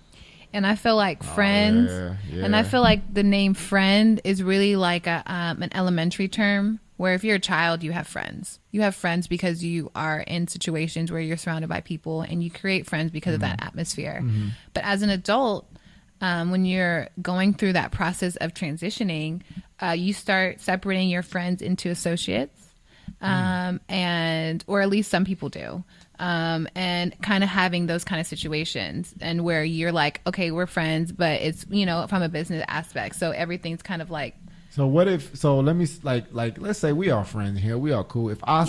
And I feel like friends, and I feel like the name friend is really like an elementary term where if you're a child, you have friends. You have friends because you are in situations where you're surrounded by people and you create friends because of that atmosphere. Mm-hmm. But as an adult, when you're going through that process of transitioning, you start separating your friends into associates. Or at least some people do. And kind of having those kind of situations and where you're like, okay, we're friends, but it's, from a business aspect. So everything's kind of like. So what if, let me like, let's say we are friends here. We are cool. If I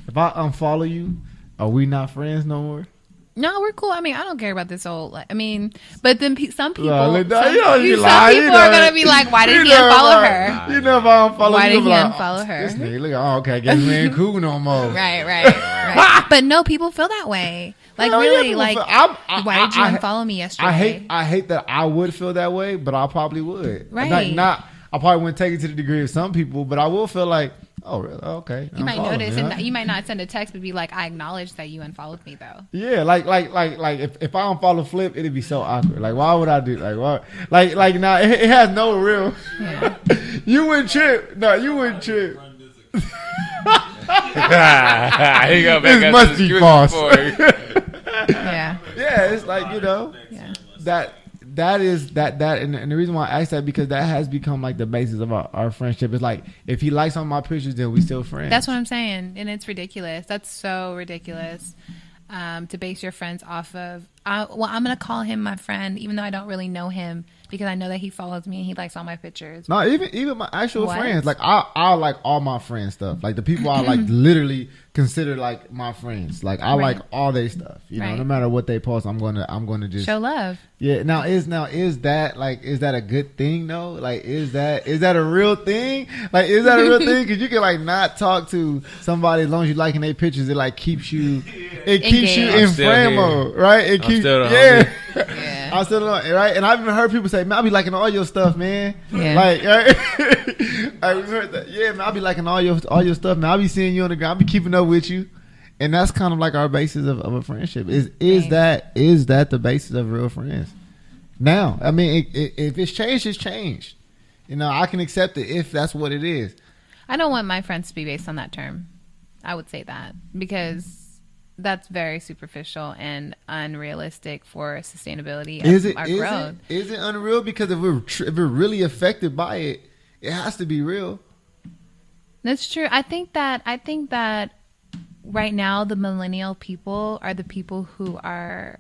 unfollow you, are we not friends no more? No, we're cool. I mean, I don't care about this whole. But then some people, are gonna be like, "Why did he unfollow her?" You know, if I unfollow, why did he unfollow her? This nigga, look, okay, I guess we ain't cool no more. Right. But no, people feel that way. Like really, why did you unfollow me yesterday? I hate that I would feel that way, but I probably would. Right. I probably wouldn't take it to the degree of some people, but I will feel like, oh, really? Okay. You might notice, and you might not send a text, but be like, I acknowledge that you unfollowed me, though. Yeah, like if I unfollow Flip, it'd be so awkward. Like, why would I do? Like, what? Like now, it has no real. Yeah. You wouldn't trip. No, you wouldn't trip. This must be false. Yeah. Yeah, it's like that is and the reason why I ask that because that has become like the basis of our friendship. It's like if he likes on my pictures, then we still friends. That's what I'm saying, and it's ridiculous. That's so ridiculous to base your friends off of. I'm gonna call him my friend, even though I don't really know him, because I know that he follows me and he likes all my pictures. No, even my actual friends. Like I like all my friends stuff. Like the people I like literally consider like my friends. Like I like all their stuff. You know, no matter what they post, I'm gonna just show love. Yeah. Now is that a good thing though? Like is that a real thing? Like is that a real thing? Because you can like not talk to somebody as long as you liking their pictures. It like keeps you. It keeps you in friend mode, right? It keeps. Yeah. I still don't know, right? And I've even heard people say, man, I'll be liking all your stuff, man. Yeah. Like, right? I've heard that. Yeah, man, I'll be liking all your stuff, man. I'll be seeing you on the ground. I'll be keeping up with you. And that's kind of like our basis of a friendship. Is that the basis of real friends? Now, I mean, if it's changed, it's changed. You know, I can accept it if that's what it is. I don't want my friends to be based on that term. I would say that because that's very superficial and unrealistic for sustainability of our growth. Is it unreal? Because if we're really affected by it, it has to be real. That's true. I think that right now the millennial people are the people who are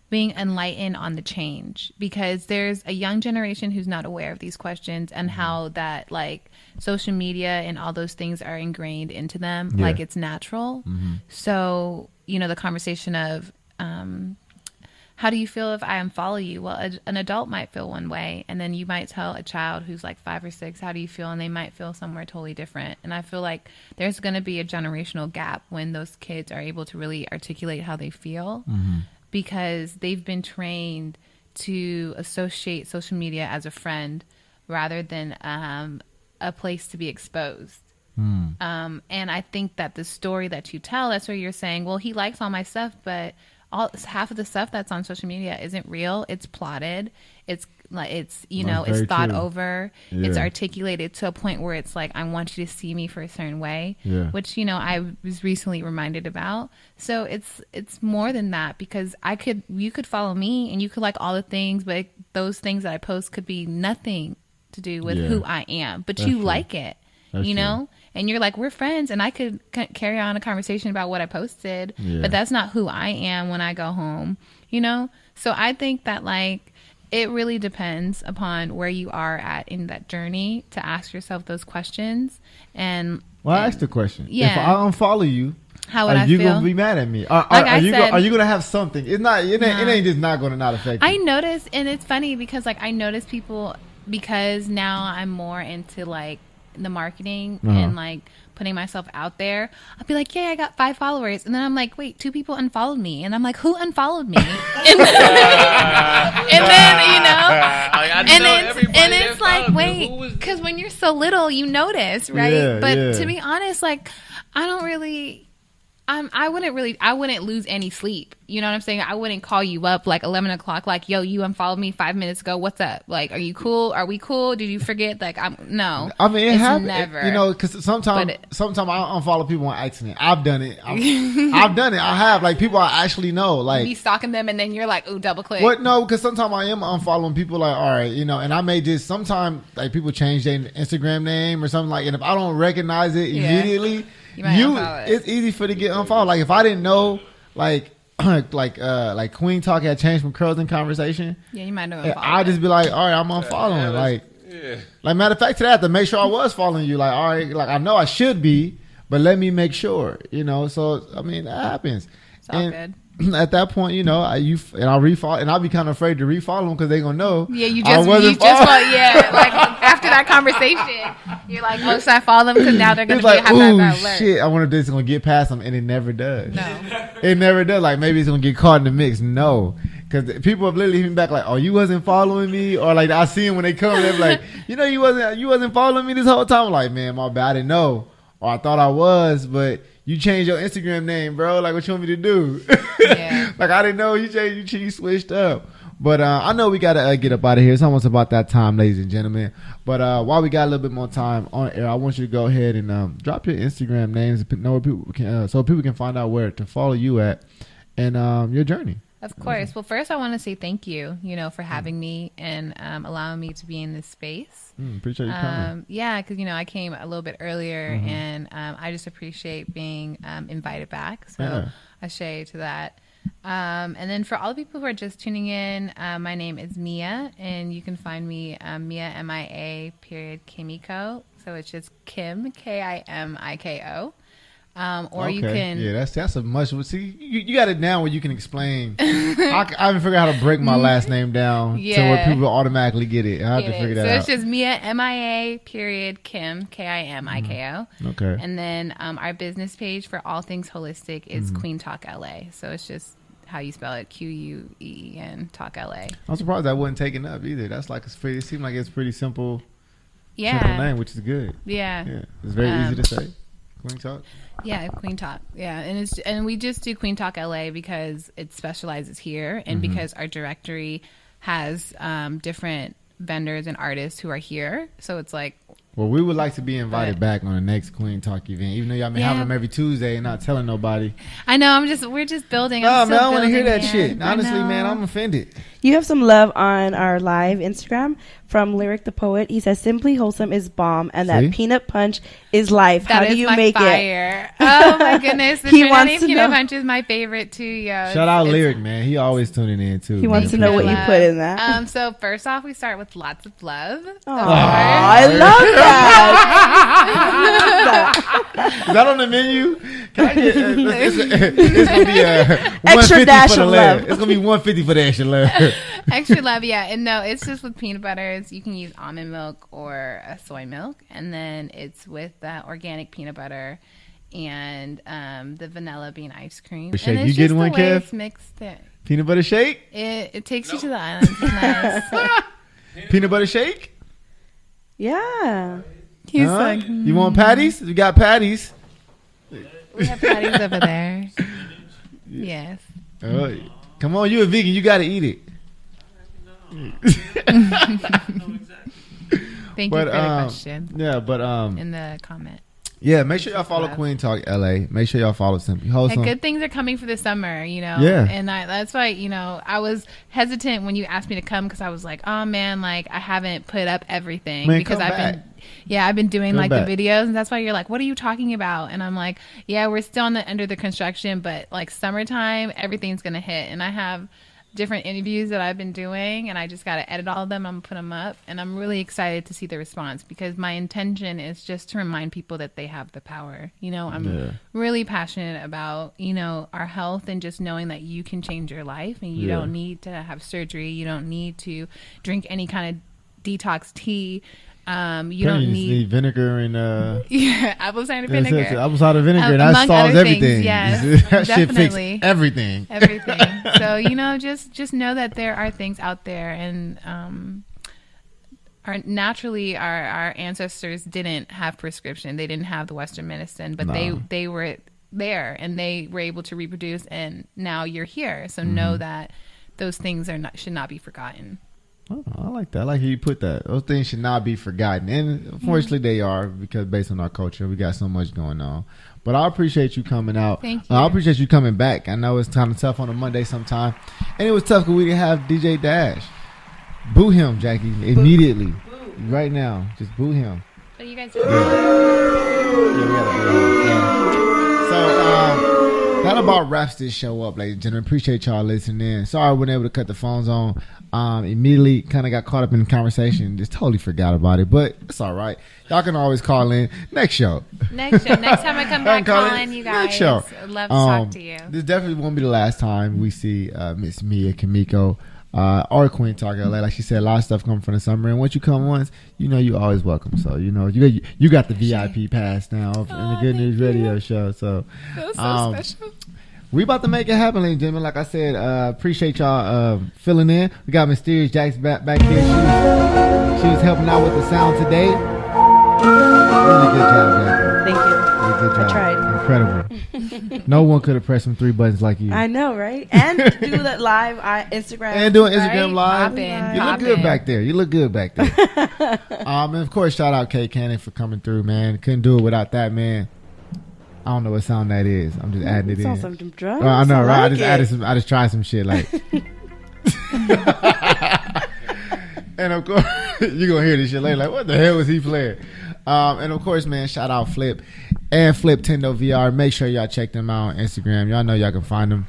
being enlightened on the change, because there's a young generation who's not aware of these questions and how that like social media and all those things are ingrained into them like it's natural. Mm-hmm. So, the conversation of how do you feel if I unfollow you? Well, an adult might feel one way, and then you might tell a child who's like 5 or 6, how do you feel? And they might feel somewhere totally different. And I feel like there's going to be a generational gap when those kids are able to really articulate how they feel. Mm-hmm. Because they've been trained to associate social media as a friend rather than a place to be exposed. Mm. And I think that the story that you tell, that's where you're saying, well, he likes all my stuff, but half of the stuff that's on social media isn't real. It's plotted. It's it's thought true. Over. Yeah. It's articulated to a point where it's like, I want you to see me for a certain way, which, I was recently reminded about. So it's more than that, because you could follow me and you could like all the things, but those things that I post could be nothing to do with who I am, but that's you true. Like it, that's know? And you're like, we're friends, and I could carry on a conversation about what I posted, but that's not who I am when I go home, So I think that like, it really depends upon where you are at in that journey to ask yourself those questions. I asked the question. Yeah. If I unfollow you, how would I feel? Are you going to be mad at me? Are you going to have something? It ain't just not going to not affect you. I notice, and it's funny because like I notice people, because now I'm more into like the marketing and like putting myself out there, I'll be like, yeah, I got 5 followers. And then I'm like, wait, 2 people unfollowed me. And I'm like, who unfollowed me? and then, you know, and it's like, wait, because when you're so little, you notice, right? Yeah, but to be honest, like, I don't really... I wouldn't lose any sleep. You know what I'm saying? I wouldn't call you up like 11 o'clock, like, yo, you unfollowed me 5 minutes ago. What's up? Like, are you cool? Are we cool? Did you forget? Like, no. I mean, it happens. You know, because sometimes I unfollow people on accident. I've done it. I've done it. I have. Like, people I actually know. Like, be stalking them and then you're like, ooh, double click. What? No, because sometimes I am unfollowing people. Like, all right, you know, and I may just sometimes like people change their Instagram name or something like, and if I don't recognize it immediately. It's easy for to get unfollowed. Like if I didn't know, like Queen Talk had changed from Curls in Conversation. Yeah, you might know. I'd just be like, all right, I'm unfollowing. Like matter of fact, to that, I had to make sure I was following you. Like, all right, like I know I should be, but let me make sure. You know, so I mean that happens. It's all good. At that point, you know, I'll refollow, and I'll be kind of afraid to refollow them because they're gonna know. Yeah, you just like after that conversation, you're like, oh, should I follow them? Because now they're gonna like, have that alert. Shit, I wonder if this is gonna get past them, and it never does. No, it never does. Like maybe it's gonna get caught in the mix. No, because people have literally hit me back like, oh, you wasn't following me, or like I see them when they come, they're like, you know, you wasn't following me this whole time. I'm like, man, my bad, I didn't know, or I thought I was, but. You changed your Instagram name, bro. Like, what you want me to do? Yeah. Like, I didn't know you switched up. But I know we got to get up out of here. It's almost about that time, ladies and gentlemen. But while we got a little bit more time on air, I want you to go ahead and drop your Instagram names know where people can, so people can find out where to follow you at and your journey. Of course. Well, first I want to say thank you, for having me and allowing me to be in this space. Appreciate you coming. Yeah, because, I came a little bit earlier and I just appreciate being invited back. So I say to that. And then for all the people who are just tuning in, my name is Mia, and you can find me Mia, MIA, Kimiko. So it's just Kim, KIMIKO. Or you can that's a much. See, you got it down where you can explain. I haven't figured out how to break my last name down to where people automatically get it. I have to figure that out. So it's just Mia, MIA, Kim, KIMIKO. Okay. And then our business page for all things holistic is Queen Talk LA. So it's just how you spell it, QUEEN Talk LA. I'm surprised that wasn't taken up either. That's like it seemed like it's pretty simple. Simple name, which is good. Yeah. It's very easy to say. Queen Talk. Yeah, Queen Talk. Yeah, and we just do Queen Talk LA because it specializes here, and because our directory has different vendors and artists who are here. So it's like. Well, we would like to be invited back on the next Queen Talk event, even though y'all been having them every Tuesday and not telling nobody. I know. We're just building. No, man, I don't want to hear that shit. Honestly, man, I'm offended. You have some love on our live Instagram from Lyric the Poet. He says, "Simply Wholesome is bomb, and that peanut punch is life. How do you make it?" Oh my goodness! The peanut punch is my favorite too, yo. Shout out Lyric, man. He always tuning in too. He wants to know what you put in that. So first off, we start with lots of love. Oh, I love that. Is that on the menu? Can I get, it's gonna be extra dash for the of love. love. It's gonna be $150 for the extra love. Extra love, yeah. And no, it's just with peanut butters. You can use almond milk or soy milk, and then it's with organic peanut butter and the vanilla bean ice cream. Shake. And you getting one, Kev? It's mixed in. Peanut butter shake. It takes you to the islands. It's nice. Peanut butter shake. Yeah. He's like, you want patties? We got patties. We have patties over there. Yes. Come on, you a vegan. You got to eat it. Thank you for the question. Yeah, but in the comment. Yeah, make sure y'all follow Queen Talk LA. Make sure y'all follow Simply Wholesome. And good things are coming for the summer, Yeah. And that's why, I was hesitant when you asked me to come because I was like, oh man, like I haven't put up everything because I've been doing the videos, and that's why you're like, what are you talking about? And I'm like, yeah, we're still under the construction, but like summertime, everything's gonna hit, and I have different interviews that I've been doing, and I just got to edit all of them. I'm going to put them up, and I'm really excited to see the response because my intention is just to remind people that they have the power. I'm really passionate about, our health and just knowing that you can change your life, and you don't need to have surgery. You don't need to drink any kind of detox tea. You don't need vinegar and apple cider vinegar. Apple cider vinegar, and that solves everything. Yes, that shit fixes everything. So just know that there are things out there, and our ancestors didn't have prescription. They didn't have the Western medicine, but they were there, and they were able to reproduce. And now you're here, so know that those things should not be forgotten. Oh, I like that. I like how you put that. Those things should not be forgotten. And unfortunately they are, because based on our culture, we got so much going on. But I appreciate you coming out. Thank you. I appreciate you coming back. I know it's kind of tough on a Monday sometime. And it was tough because we didn't have DJ Dash. Boo him, Jackie, immediately. Boo. Right now. Just boo him. But you guys we gotta boo him. So, that about wraps this show up, ladies and gentlemen. Appreciate y'all listening in. Sorry I wasn't able to cut the phones on. Immediately kind of got caught up in the conversation. Just totally forgot about it, but it's all right. Y'all can always call in. Next show. Next time I come back, call in, you guys. Next show. I'd love to talk to you. This definitely won't be the last time we see Miss Mia Kimoko or Queen Talk LA. Like she said, a lot of stuff coming from the summer, and once you come once, you're always welcome. So you got the VIP pass now in the Good News Radio show. So feels so special. We about to make it happen, ladies and gentlemen. Like I said, appreciate y'all filling in. We got Mysterious Jax back here. She was helping out with the sound today. Really good job, Jackie. Thank you. Really good job. I tried. Incredible. No one could have pressed them 3 buttons like you. I know, right? And do that live Instagram. And doing Instagram right? live. You look good back there. You look good back there. And of course, shout out Kay Cannon for coming through, man. Couldn't do it without that, man. I don't know what sound that is. I'm just adding it in. Some drums. I know, right? I just tried some shit like. And of course, you're gonna hear this shit later. Like, what the hell was he playing? And of course, man, shout out Flip and Flip Tendo VR. Make sure y'all check them out on Instagram. Y'all know y'all can find them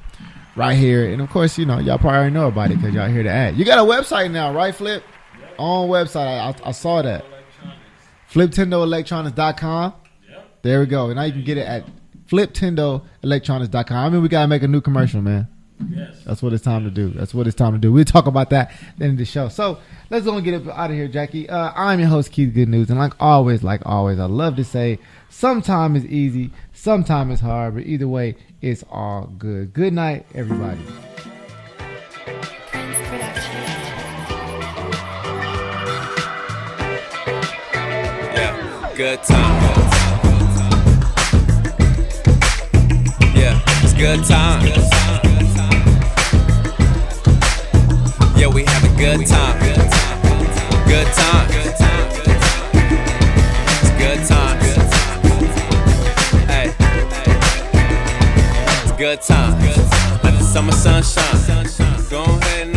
right here. And of course, y'all probably already know about it because y'all hear the ad. You got a website now, right, Flip? Yep. On website, I saw that. FlipTendoElectronics.com. There we go. And now you can get it at FlipTendoElectronics.com. I mean, we got to make a new commercial, man. Yes. That's what it's time to do. We'll talk about that at the end of the show. So let's go and get out of here, Jackie. I'm your host, Keith Good News. And like always, I love to say, sometime is easy, sometime is hard, but either way, it's all good. Good night, everybody. Yeah, good time. It's good time. Yeah, we have a good time. Good time. It's good time. Hey, it's good time. Let the summer sunshine. Go ahead and